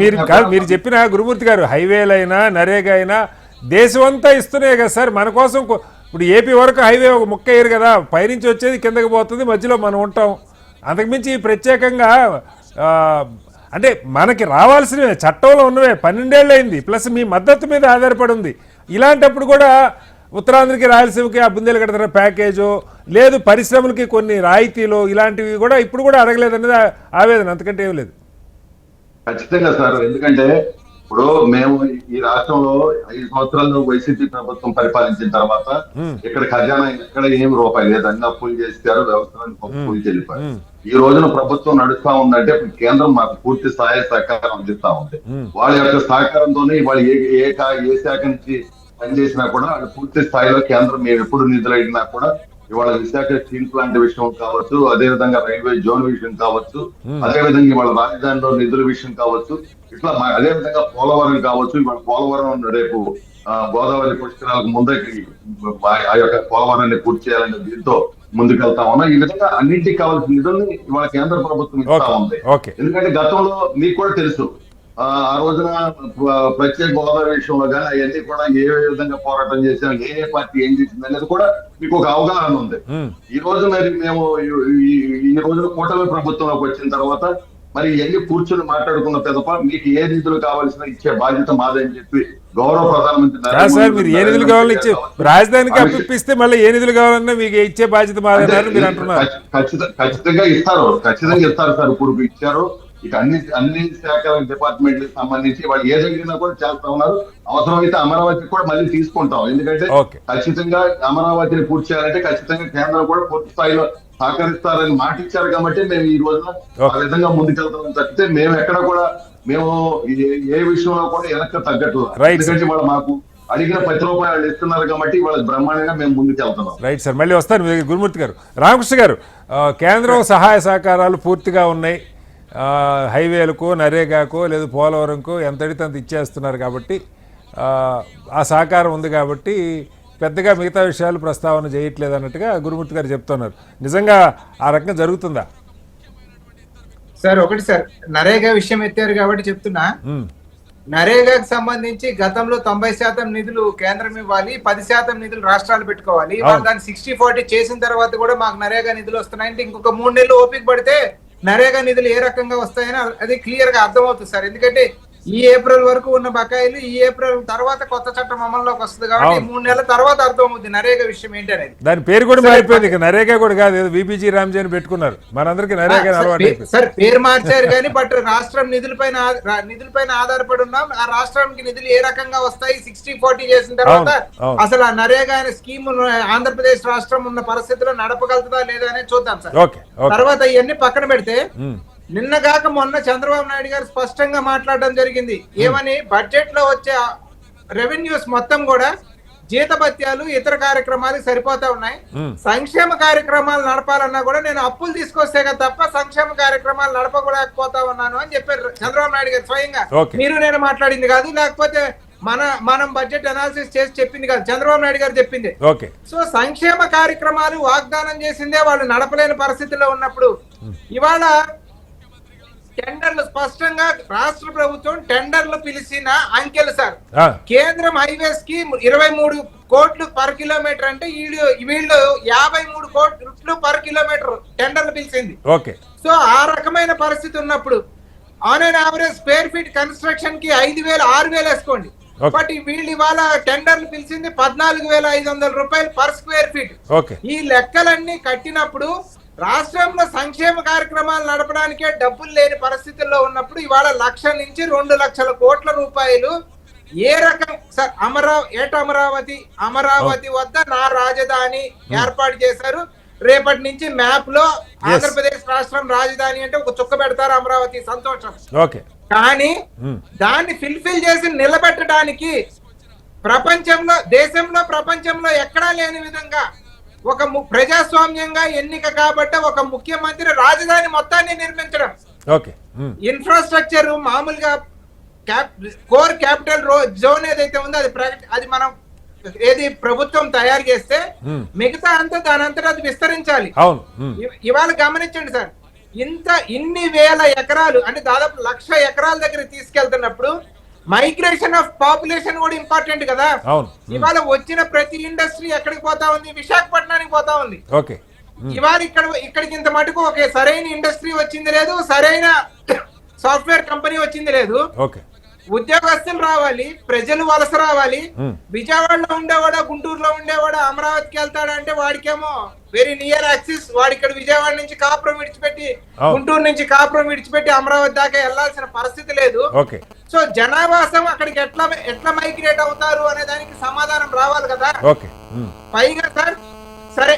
మీరు చెప్పిన గురుమూర్తి గారు, హైవేలైనా నరేగా అయినా దేశం అంతా ఇస్తున్నాయి కదా సార్. మన కోసం ఇప్పుడు ఏపీ వరకు హైవే ఒక ముక్క వేయరు కదా, పైనుంచి వచ్చేది కిందకి పోతుంది, మధ్యలో మనం ఉంటాం. అంతకుమించి ప్రత్యేకంగా అంటే మనకి రావాల్సినవే చట్టంలో ఉన్నవే 12 ఏళ్ళు అయింది, ప్లస్ మీ మద్దతు మీద ఆధారపడి ఉంది. ఇలాంటప్పుడు కూడా ఉత్తరాంధ్రకి రాయలసీమకి ఆ బుందేలు కడతారా ప్యాకేజో లేదు పరిశ్రమలకి కొన్ని రాయితీలు ఇలాంటివి కూడా ఇప్పుడు కూడా అడగలేదనేది ఆవేదన, అంతకంటే ఏం లేదు. ఖచ్చితంగా సార్, ఎందుకంటే ఇప్పుడు మేము ఈ రాష్ట్రంలో 5 సంవత్సరాలు వైసీపీ ప్రభుత్వం పరిపాలించిన తర్వాత ఇక్కడ ఖజానా ఎక్కడ ఏమి రూపాయి లేదు, అన్ని అప్పులు చేశారు, వ్యవస్థలను అప్పులు చెల్లిపోయారు. ఈ రోజున ప్రభుత్వం నడుస్తా ఉందంటే కేంద్రం మాకు పూర్తి సహాయ సహకారం అందిస్తా ఉంది. వాళ్ళ యొక్క సహకారంతోనే వాళ్ళు ఏ శాఖ నుంచి పనిచేసినా కూడా అది పూర్తి స్థాయిలో కేంద్రం మేము ఎప్పుడు నిధులు అడిగినా కూడా ఇవాళ విశాఖ స్టీల్ ప్లాంట్ విషయం కావచ్చు, అదే విధంగా రైల్వే జోన్ విషయం కావచ్చు, అదే విధంగా ఇవాళ రాజధానిలో నిధుల విషయం కావచ్చు, ఇట్లా అదే విధంగా పోలవరం కావచ్చు. ఇవాళ పోలవరం రేపు గోదావరి పుష్కరాలకు ముందకి ఆ యొక్క పోలవరాన్ని పూర్తి చేయాలనే దీంతో ముందుకెళ్తా ఉన్నా. ఈ విధంగా అన్నింటికి కావాల్సిన నిధుల్ని ఇవాళ కేంద్ర ప్రభుత్వం ఇస్తా ఉంది. ఎందుకంటే గతంలో మీకు కూడా తెలుసు, ఆ రోజున ప్రత్యేక హోదా విషయంలో కానీ అవన్నీ కూడా ఏ విధంగా పోరాటం చేసాం, ఏ పార్టీ ఏం చేసింది అనేది కూడా మీకు ఒక అవగాహన ఉంది. ఈ రోజు మరి మేము ఈ రోజున కూటమి ప్రభుత్వంలోకి వచ్చిన తర్వాత మరి ఇవన్నీ కూర్చొని మాట్లాడుకున్న పెదప మీకు ఏ నిధులు కావాల్సిన ఇచ్చే బాధ్యత మాదని చెప్పి గౌరవ ప్రధానమంత్రి మీరు ఏ నిధులు కావాలని ఇచ్చే రాజధానికి అప్పిస్తే మళ్ళీ ఏ నిధులు కావాలన్నా మీకు ఇచ్చే బాధ్యత మాదని మీరు అంటున్నారు. ఖచ్చితంగా ఇస్తారు సార్. ఇప్పుడు ఇచ్చారు. ఇక అన్ని శాఖల డిపార్ట్మెంట్లకు సంబంధించి వాళ్ళు ఏ జరిగినా కూడా చేస్తా ఉన్నారు. అవసరమైతే అమరావతి కూడా మళ్ళీ తీసుకుంటాం. ఎందుకంటే ఖచ్చితంగా అమరావతిని పూర్తి చేయాలంటే ఖచ్చితంగా కేంద్రం కూడా పూర్తి స్థాయిలో సహకరిస్తారని మాట ఇచ్చారు కాబట్టి మేము ఈ రోజున ఆ విధంగా ముందుకెళ్తామని తప్పితే మేము ఎక్కడ కూడా మేము ఏ విషయంలో కూడా వెనక్కి తగ్గట్లేదు. ఎందుకంటే వాళ్ళు మాకు అడిగిన 10 రూపాయలు ఇస్తున్నారు కాబట్టి వాళ్ళ బ్రహ్మాండంగా మేము ముందుకు వెళ్తున్నాం. రైట్ సార్, మళ్ళీ వస్తాను గురుమూర్తి గారు. రామకృష్ణ గారు, కేంద్రం సహాయ సహకారాలు పూర్తిగా ఉన్నాయి, హైవేలకు నరేగాకో లేదు పోలవరంకో ఎంత అడిగితే అంత ఇచ్చేస్తున్నారు కాబట్టి ఆ సహకారం ఉంది కాబట్టి పెద్దగా మిగతా విషయాలు ప్రస్తావన చేయట్లేదు అన్నట్టుగా గురుమూర్తి గారు చెప్తున్నారు. నిజంగా ఆ రకంగా జరుగుతుందా సార్? ఒకటి సార్, నరేగా విషయం ఎత్తారు కాబట్టి చెప్తున్నా. నరేగాకు సంబంధించి గతంలో 90% నిధులు కేంద్రం ఇవ్వాలి, 10% నిధులు రాష్ట్రాలు పెట్టుకోవాలి. దాన్ని 60-40 చేసిన తర్వాత కూడా మాకు నరేగా నిధులు వస్తున్నాయంటే ఇంకొక 3 నెలలు ఓపిక పడితే నరేగా నిధులు ఏ రకంగా వస్తాయని అది క్లియర్ గా అర్థమవుతుంది సార్. ఎందుకంటే ఈ ఏప్రిల్ వరకు ఉన్న బకాయిలు ఈ ఏప్రిల్ తర్వాత కొత్త చట్టం అమల్లోకి వస్తుంది కాబట్టి 3 నెలల తర్వాత అర్థమవుతుంది నరేగా విషయం ఏంటి అనేది. దాని పేరు కూడా మారిపోయింది, ఇక నరేగా కూడా కాదు, ఏదో విపిజి రామ్జీ అని పెట్టుకున్నారు, మనందరికి నరేగా అలవాటు అయిపోయింది. సార్ పేరు మార్చారు కానీ బట్ రాష్ట్రం నిధులపైన ఆధారపడి ఉన్నాం. ఆ రాష్ట్రానికి నిధులు ఏ రకంగా వస్తాయి 60-40 చేసిన తర్వాత అసలు ఆ నరేగా అనే స్కీమ్ ఆంధ్రప్రదేశ్ రాష్ట్రం ఉన్న పరిస్థితిలో నడపగలుగుతుందా లేదా అనేది చూద్దాం సార్. తర్వాత ఇవన్నీ పక్కన పెడితే నిన్నగాక మొన్న చంద్రబాబు నాయుడు గారు స్పష్టంగా మాట్లాడడం జరిగింది. ఏమని, బడ్జెట్ లో వచ్చే రెవెన్యూస్ మొత్తం కూడా జీతభత్యాలు ఇతర కార్యక్రమాలు సరిపోతా ఉన్నాయి. సంక్షేమ కార్యక్రమాలు నడపాలన్నా కూడా నేను అప్పులు తీసుకొస్తే తప్ప సంక్షేమ కార్యక్రమాలు నడపకూడకపోతా ఉన్నాను అని చెప్పారు చంద్రబాబు నాయుడు గారు స్వయంగా. మీరు నేను మాట్లాడింది కాదు, లేకపోతే మనం బడ్జెట్ అనాలిసిస్ చేసి చెప్పింది కాదు, చంద్రబాబు నాయుడు గారు చెప్పింది. సో సంక్షేమ కార్యక్రమాలు వాగ్దానం చేసిందే వాళ్ళు నడపలేని పరిస్థితిలో ఉన్నప్పుడు ఇవాళ టెండర్లు స్పష్టంగా రాష్ట్ర ప్రభుత్వం టెండర్లు పిలిచిన అంకెలు సార్. కేంద్రం హైవేస్ కి 23 కోట్లు పర్ కిలోమీటర్ అంటే వీళ్ళు 53 కోట్లు పర్ కిలోమీటర్ టెండర్లు పిలిచింది. సో ఆ రకమైన పరిస్థితి ఉన్నప్పుడు on and average square feet construction కి 5,000 6,000 వేసుకోండి. బట్ వీళ్ళు ఇవాళ టెండర్లు పిలిచింది 14,500 రూపాయలు పర్ స్క్వేర్ ఫీట్. ఈ లెక్కలన్నీ కట్టినప్పుడు రాష్ట్రంలో సంక్షేమ కార్యక్రమాలు నడపడానికే డబ్బులు లేని పరిస్థితుల్లో ఉన్నప్పుడు ఇవాళ 1,00,000 నుంచి 2 లక్షల కోట్ల రూపాయలు ఏ రకం సార్ అమరావతి వద్ద నా రాజధాని ఏర్పాటు చేశారు. రేపటి నుంచి మ్యాప్ లో ఆంధ్రప్రదేశ్ రాష్ట్రం రాజధాని అంటే ఒక చుక్క పెడతారు అమరావతి, సంతోషం. కానీ దాన్ని ఫిల్ఫిల్ చేసి నిలబెట్టడానికి ప్రపంచంలో ఎక్కడా లేని విధంగా ఒక ప్రజాస్వామ్యంగా ఎన్నిక కాబట్టి ఒక ముఖ్యమంత్రి రాజధాని మొత్తాన్ని నిర్మించడం, ఇన్ఫ్రాస్ట్రక్చర్ మామూలుగా కోర్ క్యాపిటల్ జోన్ ఏదైతే ఉందో అది మనం ప్రభుత్వం తయారు చేస్తే మిగతా అంతా దానంతటా అది విస్తరించాలి. ఇవాళ గమనించండి సార్, ఇన్ని వేల ఎకరాలు అంటే దాదాపు 1,00,000 ఎకరాల దగ్గర తీసుకెళ్తున్నప్పుడు మైగ్రేషన్ ఆఫ్ పాపులేషన్ కూడా ఇంపార్టెంట్ కదా. ఇవాళ వచ్చిన ప్రతి ఇండస్ట్రీ ఎక్కడికి పోతా ఉంది, విశాఖపట్నానికి పోతా ఉంది. ఇవాళ ఇక్కడికి ఇంత మటుకు ఒక సరైన ఇండస్ట్రీ వచ్చింది లేదు, సరైన సాఫ్ట్వేర్ కంపెనీ వచ్చింది లేదు. ఉద్యోగస్తులు రావాలి, ప్రజలు వలస రావాలి. విజయవాడలో ఉండేవాడా గుంటూరులో ఉండేవాడా అమరావతికి వెళ్తాడంటే వాడికేమో వెరీ నియర్ యాక్సిస్, వాడి ఇక్కడ విజయవాడ నుంచి కాపురం విడిచిపెట్టి గుంటూరు నుంచి కాపురం విడిచిపెట్టి అమరావతి దాకా వెళ్లాల్సిన పరిస్థితి లేదు. సో జనావాసం అక్కడికి ఎట్లా మైగ్రేట్ అవుతారు అనే దానికి సమాధానం రావాలి కదా. పైగా సార్ సరే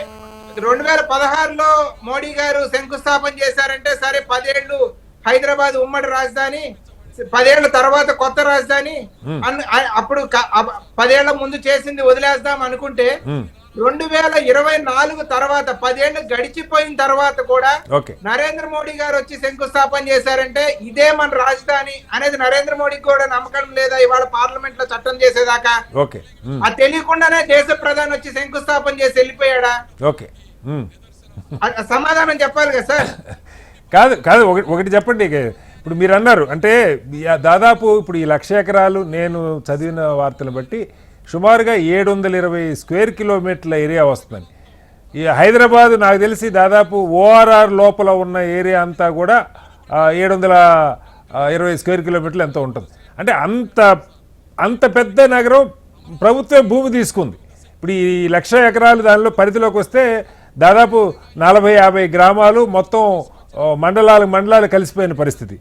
2016లో మోడీ గారు శంకుస్థాపన చేశారంటే సరే 10 ఏళ్ళు హైదరాబాద్ ఉమ్మడి రాజధాని, 10 ఏళ్ల తర్వాత కొత్త రాజధాని అప్పుడు 10 ఏళ్ల ముందు చేసింది వదిలేద్దాం అనుకుంటే 2024 తర్వాత 10 ఏళ్లు గడిచిపోయిన తర్వాత కూడా నరేంద్ర మోడీ గారు వచ్చి శంకుస్థాపన చేశారంటే ఇదే మన రాజధాని అనేది నరేంద్ర మోడీకి కూడా నమ్మకం లేదా ఇవాళ పార్లమెంట్ లో చట్టం చేసేదాకా? అది తెలియకుండానే దేశ ప్రధాని వచ్చి శంకుస్థాపన చేసి వెళ్ళిపోయాడా? సమాధానం చెప్పాలి కదా సార్. కాదు ఒకటి చెప్పండి. ఇప్పుడు మీరు అన్నారు అంటే దాదాపు ఇప్పుడు ఈ 1,00,000 ఎకరాలు నేను చదివిన వార్తలు బట్టి సుమారుగా 720 స్క్వేర్ కిలోమీటర్ల ఏరియా వస్తుందని. ఈ హైదరాబాద్ నాకు తెలిసి దాదాపు ఓఆర్ఆర్ లోపల ఉన్న ఏరియా అంతా కూడా 720 స్క్వేర్ కిలోమీటర్లు ఎంత ఉంటుంది. అంటే అంత పెద్ద నగరం ప్రభుత్వం భూమి తీసుకుంది. ఇప్పుడు ఈ 1,00,000 ఎకరాలు దానిలో పరిధిలోకి వస్తే దాదాపు 40-50 గ్రామాలు మొత్తం మండలాలు కలిసిపోయిన పరిస్థితి.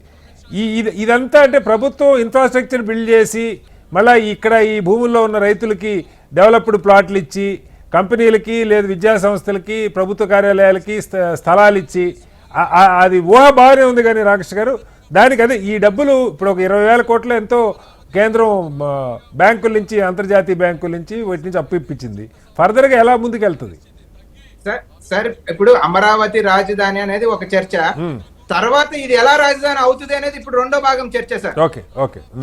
ఇదంతా అంటే ప్రభుత్వం ఇన్ఫ్రాస్ట్రక్చర్ బిల్డ్ చేసి మళ్ళీ ఇక్కడ ఈ భూముల్లో ఉన్న రైతులకి డెవలప్డ్ ప్లాట్లు ఇచ్చి కంపెనీలకి లేదా విద్యా సంస్థలకి ప్రభుత్వ కార్యాలయాలకి స్థలాలు ఇచ్చి అది ఊహ బాగానే ఉంది. కానీ రాకేష్ గారు దానికి అదే ఈ డబ్బులు ఇప్పుడు ఒక 20,000 కోట్లు ఎంతో కేంద్రం బ్యాంకుల నుంచి అంతర్జాతీయ బ్యాంకుల నుంచి వాటి నుంచి అప్పు ఇప్పించింది. ఫర్దర్గా ఎలా ముందుకెళ్తుంది సార్? ఇప్పుడు అమరావతి రాజధాని అనేది ఒక చర్చ, తర్వాత ఇది ఎలా రాజధాని అవుతుంది అనేది ఇప్పుడు రెండో భాగం చర్చ సార్.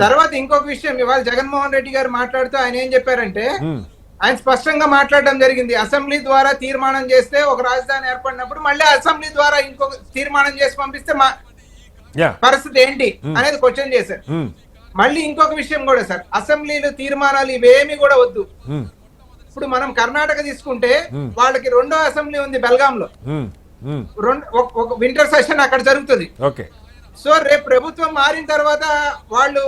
తర్వాత ఇంకొక విషయం, ఇవాళ జగన్మోహన్ రెడ్డి గారు మాట్లాడుతూ ఆయన ఏం చెప్పారంటే ఆయన స్పష్టంగా మాట్లాడడం జరిగింది, అసెంబ్లీ ద్వారా తీర్మానం చేస్తే ఒక రాజధాని ఏర్పడినప్పుడు మళ్ళీ అసెంబ్లీ ద్వారా ఇంకొక తీర్మానం చేసి పంపిస్తే పరిస్థితి ఏంటి అనేది క్వశ్చన్ చేశారు. మళ్ళీ ఇంకొక విషయం కూడా సార్, అసెంబ్లీలు తీర్మానాలు ఇవేమి కూడా వద్దు. ఇప్పుడు మనం కర్ణాటక తీసుకుంటే వాళ్ళకి రెండో అసెంబ్లీ ఉంది బెల్గాంలో, ఒక వింటర్ సెషన్ అక్కడ జరుగుతుంది. సో రేపు ప్రభుత్వం మారిన తర్వాత వాళ్ళు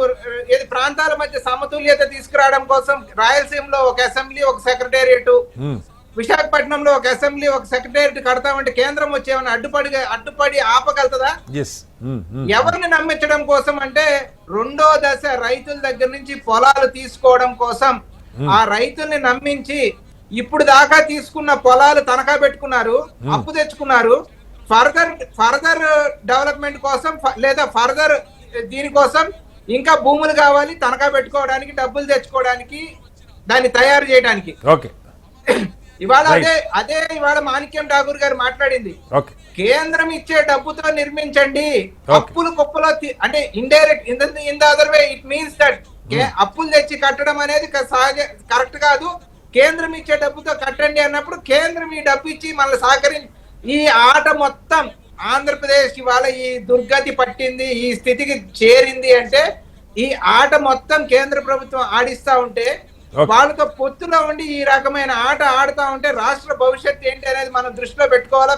ఏది ప్రాంతాల మధ్య సమతుల్యత తీసుకురావడం కోసం రాయలసీమలో ఒక అసెంబ్లీ ఒక సెక్రటేరియట్, విశాఖపట్నంలో ఒక అసెంబ్లీ ఒక సెక్రటేరియట్ కడతామంటే కేంద్రం వచ్చేమన్నా అడ్డుపడి ఆపగలుగుతుందా? ఎవరిని నమ్మించడం కోసం అంటే రెండో దశ రైతుల దగ్గర నుంచి పొలాలు తీసుకోవడం కోసం ఆ రైతుల్ని నమ్మించి ఇప్పుడు దాకా తీసుకున్న పొలాలు తనఖా పెట్టుకున్నారు, అప్పు తెచ్చుకున్నారు. ఫర్దర్ డెవలప్మెంట్ కోసం లేదా ఫర్దర్ దీనికోసం ఇంకా భూములు కావాలి తనఖా పెట్టుకోవడానికి, డబ్బులు తెచ్చుకోవడానికి, దాన్ని తయారు చేయడానికి. ఇవాళ ఇవాళ మాణిక్యం ఠాకూర్ గారు మాట్లాడింది, కేంద్రం ఇచ్చే డబ్బుతో నిర్మించండి, అప్పులు కుప్పలో అంటే indirect in the other way it means that అప్పులు తెచ్చి కట్టడం అనేది సహజ కరెక్ట్ కాదు. కేంద్రం ఇచ్చే డబ్బుతో కట్టండి అన్నప్పుడు కేంద్రం ఈ డబ్బు ఇచ్చి మళ్ళీ సహకరించి ఈ ఆట మొత్తం ఆంధ్రప్రదేశ్ కి వాళ్ళ ఈ దుర్గతి పట్టింది, ఈ స్థితికి చేరింది అంటే ఈ ఆట మొత్తం కేంద్ర ప్రభుత్వం ఆడిస్తా ఉంటే వాళ్ళతో పొత్తులో ఉండి ఈ రకమైన ఆట ఆడుతా ఉంటే రాష్ట్ర భవిష్యత్తు ఏంటి అనేది మనం దృష్టిలో పెట్టుకోవాలా?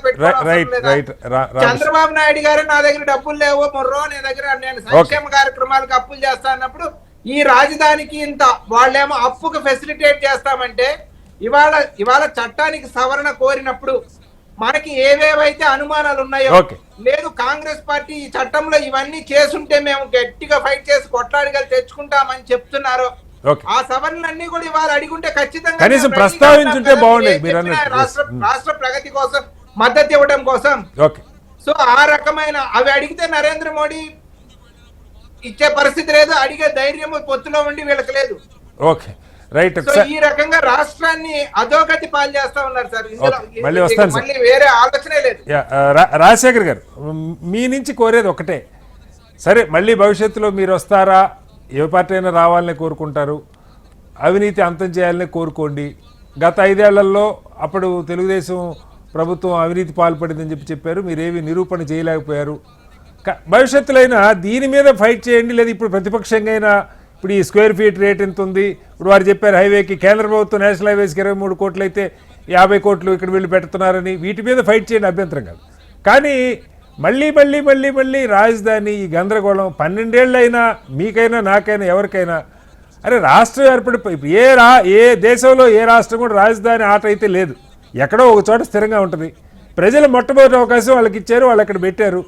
చంద్రబాబు నాయుడు గారు నా దగ్గర డబ్బులు లేవు మొర్రో నేను సంక్షేమ కార్యక్రమాలకు అప్పులు చేస్తా అన్నప్పుడు ఈ రాజధానికి ఇంత వాళ్ళేమో అప్పుకు ఫెసిలిటేట్ చేస్తామంటే ఇవాళ చట్టానికి సవరణ కోరినప్పుడు మనకి ఏవేవైతే అనుమానాలు ఉన్నాయో, లేదు కాంగ్రెస్ పార్టీ ఈ చట్టంలో ఇవన్నీ చేసుంటే మేము గట్టిగా ఫైట్ చేసి కొట్లాడిగలు తెచ్చుకుంటామని చెప్తున్నారో ఆ సవరణలన్నీ కూడా ఇవాళ అడిగుంటే ఖచ్చితంగా కనీసం ప్రస్తావించుంటే బాగుండేది రాష్ట్ర ప్రగతి కోసం మద్దతు ఇవ్వడం కోసం. సో ఆ రకమైన అవి అడిగితే నరేంద్ర మోడీ ఇచ్చే పరిస్థితి లేదు, అడిగే ధైర్యం పొత్తులో ఉండి వీళ్ళకి లేదు. ఈ రకంగా రాష్ట్రాన్ని అధోగతి పాలు చేస్తా ఉన్నారు సార్. మళ్ళీ వస్తాను సార్, మళ్ళీ వేరే ఆలోచనే లేదు. రాజశేఖర్ గారు, మీ నుంచి కోరేది ఒకటే, సరే మళ్ళీ భవిష్యత్తులో మీరు వస్తారా, ఏ పార్టీ అయినా రావాలని కోరుకుంటారు, అవినీతి అంతం చేయాలని కోరుకోండి. గత 5 ఏళ్లలో అప్పుడు తెలుగుదేశం ప్రభుత్వం అవినీతి పాల్పడిందని చెప్పారు, మీరేవి నిరూపణ చేయలేకపోయారు. భవిష్యత్తులో అయినా దీని మీద ఫైట్ చేయండి, లేదా ఇప్పుడు ప్రతిపక్షంగా అయినా ఇప్పుడు ఈ స్క్వేర్ ఫీట్ రేట్ ఎంత ఉంది, ఇప్పుడు వారు చెప్పారు హైవేకి కేంద్ర ప్రభుత్వం నేషనల్ హైవేస్కి 23 కోట్లు అయితే 50 కోట్లు ఇక్కడ వీళ్ళు పెడుతున్నారని, వీటి మీద ఫైట్ చేయండి, అభ్యంతరం కాదు. కానీ మళ్ళీ రాజధాని ఈ గందరగోళం 12 ఏళ్ళైనా మీకైనా నాకైనా ఎవరికైనా, అరే రాష్ట్రం ఏర్పడి ఏ దేశంలో ఏ రాష్ట్రం కూడా రాజధాని ఆట అయితే లేదు, ఎక్కడో ఒక చోట స్థిరంగా ఉంటుంది. ప్రజలు మొట్టమొదటి అవకాశం వాళ్ళకి ఇచ్చారు, వాళ్ళు అక్కడ పెట్టారు,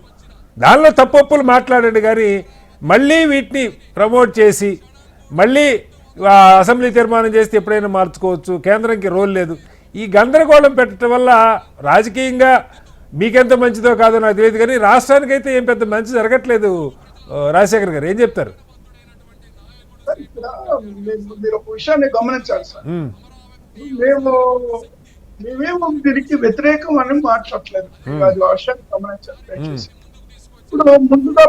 దానిలో తప్పొప్పులు మాట్లాడండి. కానీ మళ్ళీ వీటిని ప్రమోట్ చేసి మళ్ళీ అసెంబ్లీ తీర్మానం చేస్తే ఎప్పుడైనా మార్చుకోవచ్చు, కేంద్రంకి రోల్ లేదు, ఈ గందరగోళం పెట్టడం వల్ల రాజకీయంగా మీకెంత మంచిదో కాదో నాకు తెలియదు, కానీ రాష్ట్రానికి అయితే ఏం పెద్ద మంచి జరగట్లేదు. రాజశేఖర్ గారు ఏం చెప్తారు? మీరు ఒక విషయాన్ని గమనించాలి సార్, మేమేమో దీనికి వ్యతిరేకం అని మాట్లాడలేదు, అది విషయాన్ని గమనించాలి. ఇప్పుడు ముందుగా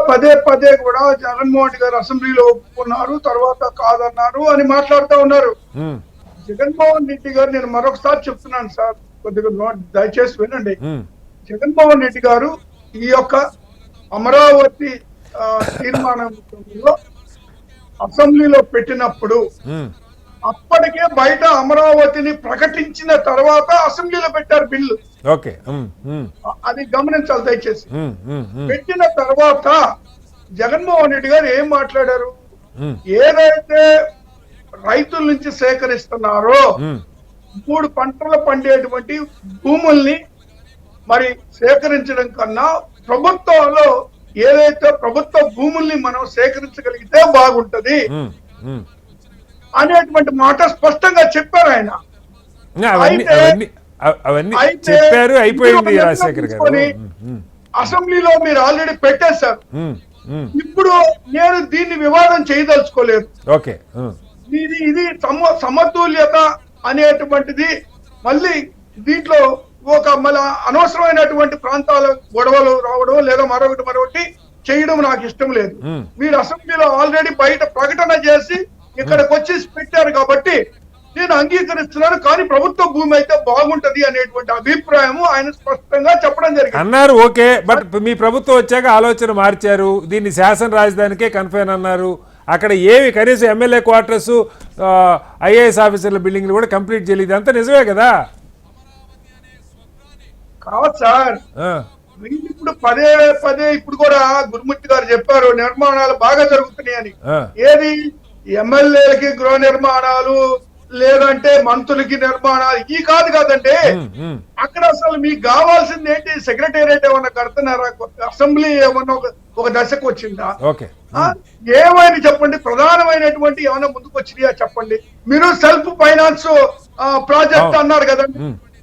పదే కూడా జగన్మోహన్ గారు అసెంబ్లీలో ఒప్పుకున్నారు, తర్వాత కాదన్నారు అని మాట్లాడుతూ ఉన్నారు. జగన్మోహన్ రెడ్డి గారు, నేను మరొకసారి చెప్తున్నాను సార్, కొద్దిగా దయచేసి వినండి. జగన్మోహన్ రెడ్డి గారు ఈ యొక్క అమరావతి తీర్మానంలో అసెంబ్లీలో పెట్టినప్పుడు అప్పటికే బయట అమరావతిని ప్రకటించిన తర్వాత అసెంబ్లీలో పెట్టారు బిల్లు. అది గమనించాలి దయచేసి. పెట్టిన తర్వాత జగన్మోహన్ రెడ్డి గారు ఏం మాట్లాడారు, ఏదైతే రైతుల నుంచి సేకరిస్తున్నారో 3 పంటలు పండేటువంటి భూముల్ని మరి సేకరించడం కన్నా ప్రభుత్వంలో ఏదైతే ప్రభుత్వ భూముల్ని మనం సేకరించగలిగితే బాగుంటది అనేటువంటి మాట స్పష్టంగా చెప్పారు ఆయన. అసెంబ్లీలో మీరు ఆల్రెడీ పెట్టేశారు. ఇప్పుడు నేను దీన్ని వివాదం చేయదలుచుకోలేదు. ఇది సమతుల్యత అనేటువంటిది మళ్ళీ దీంట్లో ఒక మళ్ళీ అనవసరమైనటువంటి ప్రాంతాల గొడవలు రావడం లేదా మరొకటి చేయడం నాకు ఇష్టం లేదు. మీరు అసెంబ్లీలో ఆల్రెడీ బయట ప్రకటన చేసి ఇక్కడికి వచ్చి పెట్టారు కాబట్టి నేను అంగీకరిస్తున్నాను, కానీ ప్రభుత్వ భూమి అయితే బాగుంటది అనేటువంటి అభిప్రాయం ఆయన స్పష్టంగా చెప్పడం జరిగింది. అన్నారు ఓకే, బట్ మీ ప్రభుత్వం వచ్చాక ఆలోచన మార్చారు, దీన్ని శాసన రాజధానికే కన్ఫైన్ అన్నారు. అక్కడ ఏవి కనీసం ఎమ్మెల్యే క్వార్టర్స్, ఐఏఎస్ ఆఫీసర్ల బిల్డింగ్లు కూడా కంప్లీట్ చేయలేదు. అంతా నిజమే కదా? కావచ్చు సార్, వీళ్ళు ఇప్పుడు పదే పదే ఇప్పుడు కూడా గురుమూర్తి గారు చెప్పారు నిర్మాణాలు బాగా జరుగుతున్నాయని. ఏది ఎమ్మెల్యేలకి గృహ నిర్మాణాలు లేదంటే మంత్రులకి నిర్మాణాలు ఈ కాదు కాదంటే అక్కడ అసలు మీకు కావాల్సింది ఏంటి? సెక్రటేరియట్ ఏమన్నా కడుతున్నారా? అసెంబ్లీ ఏమన్నా ఒక దశకు వచ్చిందా? ఏమైనా చెప్పండి. ప్రధానమైనటువంటి ఏమైనా ముందుకు వచ్చినాయా చెప్పండి. మీరు సెల్ఫ్ ఫైనాన్స్ ప్రాజెక్ట్ అన్నారు కదండి,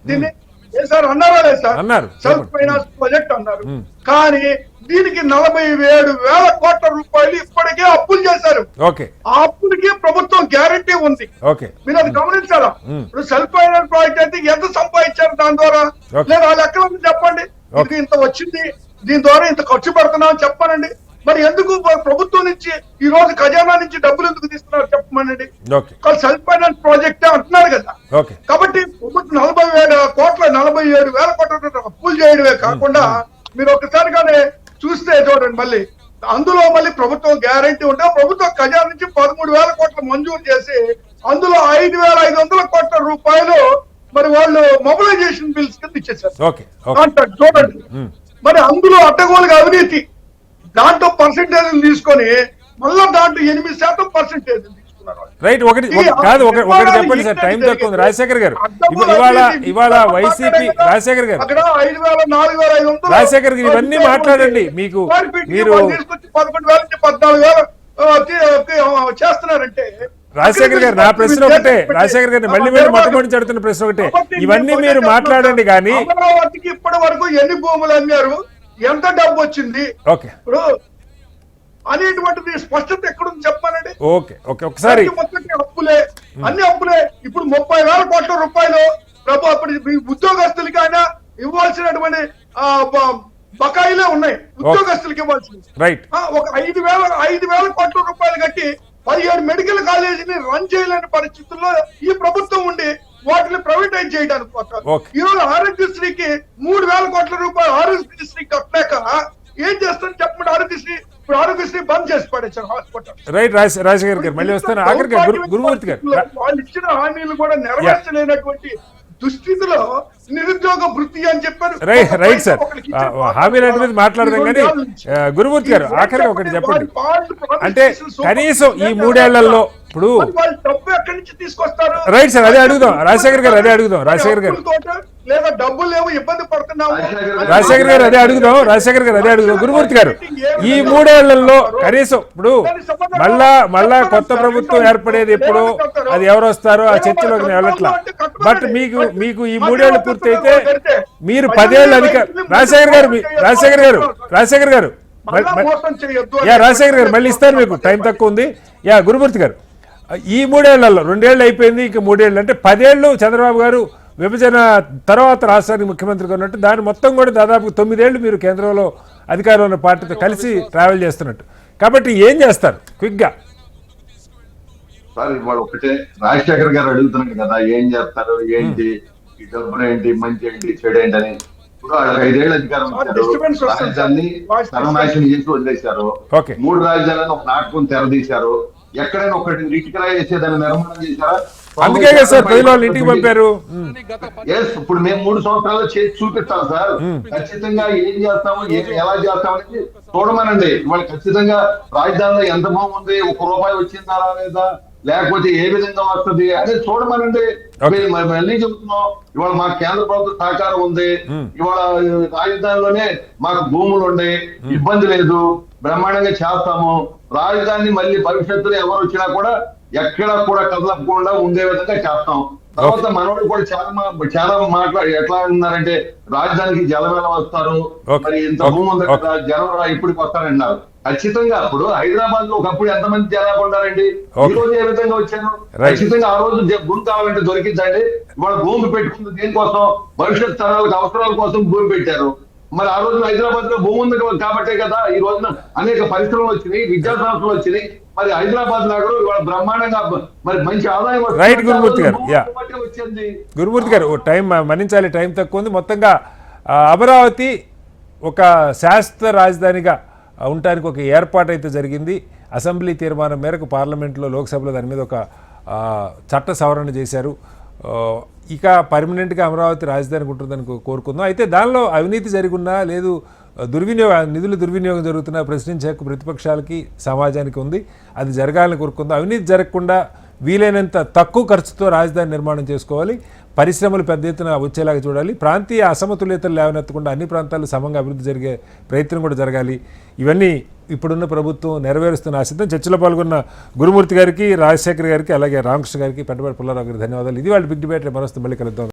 దీన్ని ఏ సార్ అన్నారా లేదు సార్? సెల్ఫ్ ఫైనాన్స్ ప్రాజెక్ట్ అన్నారు, కానీ దీనికి 47,000 కోట్ల రూపాయలు ఇప్పటికే అప్పులు చేశారు. ఆ అప్పులకి ప్రభుత్వం గ్యారంటీ ఉంది, మీరు అది గమనించాలా? ఇప్పుడు సెల్ఫ్ ఫైనాన్స్ ప్రాజెక్ట్ అయితే ఎంత సంపాదించారు దాని ద్వారా? లేదా వాళ్ళు ఎక్కడ ఉంది చెప్పండి. ఇది ఇంత వచ్చింది, దీని ద్వారా ఇంత ఖర్చు పెడుతున్నాం అని చెప్పానండి. మరి ఎందుకు ప్రభుత్వం నుంచి ఈ రోజు ఖజానా నుంచి డబ్బులు ఎందుకు తీస్తున్నారు చెప్పమనండి. సెల్ఫ్ ఫైనాన్స్ ప్రాజెక్ట్ అంటున్నారు కదా. కాబట్టి 47,000 కోట్ల అప్పులు చేయడమే కాకుండా మీరు ఒకసారిగానే చూస్తే చూడండి, మళ్ళీ అందులో మళ్ళీ ప్రభుత్వం గ్యారంటీ ఉంటే ప్రభుత్వం ఖజానా నుంచి 13,000 కోట్లు మంజూరు చేసి అందులో 5,500 కోట్ల రూపాయలు మరి వాళ్ళు మొబిలైజేషన్ బిల్స్ కింద ఇచ్చేసారు. చూడండి, మరి అందులో అడ్డగోలుగా అవినీతి, దాంట్లో పర్సెంటేజ్ తీసుకొని మళ్ళా దాంట్లో 8% తీసుకున్నారు. రైట్, ఒకటి కాదు ఒకటి చెప్పండి సార్, టైం తక్కువ ఉంది. రాజశేఖర్ గారు ఇవాళ వైసీపీ రాజశేఖర్ గారు రాజశేఖర్ గారు ఇవన్నీ మాట్లాడండి. మీకు మీరు 11,000 చేస్తున్నారంటే రాజశేఖర్ గారు, నా ప్రశ్న ఒకటే, రాజశేఖర్ గారిని మళ్ళీ మొట్టమొదటి అడుగుతున్న ప్రశ్న ఒకటే, ఇవన్నీ మీరు మాట్లాడండి. కానీ అమరావతికి ఇప్పటి వరకు ఎన్ని భూములు అమ్మారు, ఎంత డబ్బు వచ్చింది ఇప్పుడు అనేటువంటిది స్పష్టత ఎక్కడుంది చెప్పానండి. ఒకసారి అప్పులే, అన్ని అప్పులే. ఇప్పుడు 30,000 కోట్ల రూపాయలు ప్రభు అప్పుడు ఉద్యోగస్తులకి ఆయన ఇవ్వాల్సినటువంటి బకాయిలే ఉన్నాయి, ఉద్యోగస్తులకి ఇవ్వాల్సింది. ఒక 5,000 కోట్ల రూపాయలు కట్టి 17 మెడికల్ కాలేజీని రన్ చేయలేని పరిస్థితుల్లో ఈ ప్రభుత్వం ఉండి వాటిని ప్రైవేటైజ్ చేయడానికి పోతారు. ఈ రోజు ఆరోగ్యశ్రీకి 3,000 కోట్ల రూపాయలు ఆరోగ్యశ్రీ కట్టాక ఏం చేస్తాను చెప్పండి. ఆరోగ్యశ్రీ బంద్ చేసి పడేశారు హాస్పిటల్. రైట్, రాజశేఖర్ గారు మళ్ళీ వస్తాను. ఆఖరికి గురుమూర్తి గారు, వాళ్ళు ఇచ్చిన హామీలు కూడా నెరవేర్చలేనటువంటి దుస్థితిలో నిరుద్యోగ వృత్తి అని చెప్పారు. రైట్ సార్, హామీలు అంటే మాట్లాడదాం. కానీ గురుమూర్తి గారు ఆఖరికి ఒకటి చెప్పండి, అంటే కనీసం ఈ 3 ఏళ్లలో ఇప్పుడు డబ్బు ఎక్కడి నుంచి తీసుకొస్తారు? రైట్ సార్, అదే అడుగుదాం. రాజశేఖర్ గారు రాజశేఖర్ గారు లేదా డబ్బులు లేవు, ఇబ్బంది పడుతున్నాము. రాజశేఖర్ గారు అదే అడుగుదాం. గురుమూర్తి గారు, ఈ 3 ఏళ్లలో కనీసం ఇప్పుడు మళ్ళా కొత్త ప్రభుత్వం ఏర్పడేది ఎప్పుడు, అది ఎవరు వస్తారో ఆ చర్చలోకి వెళ్ళట్లా. బట్ మీకు ఈ 3 ఏళ్లు పూర్తి అయితే మీరు 10 ఏళ్ళు రాజశేఖర్ గారు రాజశేఖర్ గారు మళ్ళీ ఇస్తాను, మీకు టైం తక్కువ ఉంది. గురుమూర్తి గారు, ఈ 3 ఏళ్లలో 2 ఏళ్ళు అయిపోయింది, ఇంకా 3 ఏళ్ళు అంటే 10 ఏళ్ళు చంద్రబాబు గారు విభజన తర్వాత రాష్ట్రానికి ముఖ్యమంత్రిగా ఉన్నట్టు, దాని మొత్తం కూడా దాదాపు 9 ఏళ్ళు మీరు కేంద్రంలో అధికారంలో ఉన్న పార్టీతో కలిసి ట్రావెల్ చేస్తున్నట్టు. కాబట్టి ఏం చేస్తారు క్విక్ గా? సార్ ఇవాళ ఒకటే రాజశేఖర్ గారు అడుగుతున్నాడు కదా, ఏం చేస్తారు, ఏంటి ఈ డబ్బులు ఏంటి, మంచి ఏంటి, చెడు ఏంటి అని. ఇప్పుడు 5 ఏళ్ళు అధికారం ఇచ్చారు, రాజధానిని సర్వనాశనం చేసి వదిలేశారు. 3 రాజధానులను ఒక నాటకం తెరదీశారు. ఎక్కడైనా ఒకటి ఇటుకరా చేసేదాన్ని నిర్మాణం చేశారా? అందుకే సార్ ప్రజలు ఇంటికి పంపారు. ఇప్పుడు మేము 3 సంవత్సరాలు చేసి చూపిస్తాం సార్. ఖచ్చితంగా ఏం చేస్తాము, ఎలా చేస్తాం అనేది చూడమనండి. ఇవాళ ఖచ్చితంగా రాజధానిలో ఎంత భూమి ఉంది, ₹1 వచ్చిందా లేదా, లేకపోతే ఏ విధంగా వస్తుంది అనేది చూడమనండి. మళ్ళీ చెబుతున్నాం, ఇవాళ మాకు కేంద్ర ప్రభుత్వ సహకారం ఉంది. ఇవాళ రాజధానిలోనే మాకు భూములు ఉన్నాయి, ఇబ్బంది లేదు, బ్రహ్మాండంగా చేస్తాము. రాజధాని మళ్ళీ భవిష్యత్తులో ఎవరు వచ్చినా కూడా ఎక్కడా కూడా కదలకుండా ఉండే విధంగా చేస్తాం. తర్వాత మనోడు కూడా చాలా ఎట్లా ఉన్నారంటే, రాజధానికి జలమేళ వస్తారు, మరి ఇంత భూమి ఉంది కదా, జనం ఇప్పటికి వస్తారన్నారు. ఖచ్చితంగా అప్పుడు హైదరాబాద్ లో ఒకప్పుడు ఎంతమంది జనాభా ఉన్నారండి, ఈ రోజు ఏ విధంగా వచ్చారు? ఖచ్చితంగా ఆ రోజు భూమి కావాలంటే దొరికిందండి. ఇవాళ భూమి పెట్టుకుంది దేనికోసం? భవిష్యత్ తరాలకు అవసరాల కోసం భూమి పెట్టారు. మరి ఆ రోజు హైదరాబాద్ లో భూమి ఉంది కాబట్టే కదా ఈ రోజున అనేక పరిశ్రమలు వచ్చినాయి, విద్యా సంస్థలు వచ్చినాయి. మరి హైదరాబాద్ నగరం ఇవాళ బ్రహ్మాండంగా మరి మంచి ఆదాయం రైట్ గురుమూర్తి గారు. గురుమూర్తి గారు టైం మన్నించాలి, టైం తక్కువ ఉంది. మొత్తంగా అమరావతి ఒక శాశ్వత రాజధానిగా ఉండటానికి ఒక ఏర్పాటు అయితే జరిగింది. అసెంబ్లీ తీర్మానం మేరకు పార్లమెంట్లో, లోక్సభలో దాని మీద ఒక చట్ట సవరణ చేశారు. ఇక పర్మనెంట్గా అమరావతి రాజధానికి ఉంటుందని కోరుకుందాం. అయితే దానిలో అవినీతి జరిగున్నా లేదు నిధుల దుర్వినియోగం జరుగుతున్నా ప్రశ్నించే హక్కు ప్రతిపక్షాలకి సమాజానికి ఉంది. అది జరగాలని కోరుకుందాం. అవినీతి జరగకుండా వీలైనంత తక్కువ ఖర్చుతో రాజధాని నిర్మాణం చేసుకోవాలి. పరిశ్రమలు పెద్ద ఎత్తున వచ్చేలాగా చూడాలి. ప్రాంతీయ అసమతుల్యతలు లేవనెత్తకుండా అన్ని ప్రాంతాలు సమంగా అభివృద్ధి జరిగే ప్రయత్నం కూడా జరగాలి. ఇవన్నీ ఇప్పుడున్న ప్రభుత్వం నెరవేరుస్తున్న ఆశిద్దాం. చర్చలో పాల్గొన్న గురుమూర్తి గారికి, రాజశేఖర్ గారికి, అలాగే రామకృష్ణ గారికి, పెంటపాటి పుల్లారావు గారికి ధన్యవాదాలు. ఇది వాళ్ళ బిగ్ డిబేట్. మరొస్తూ మళ్ళీ కలుద్దాం.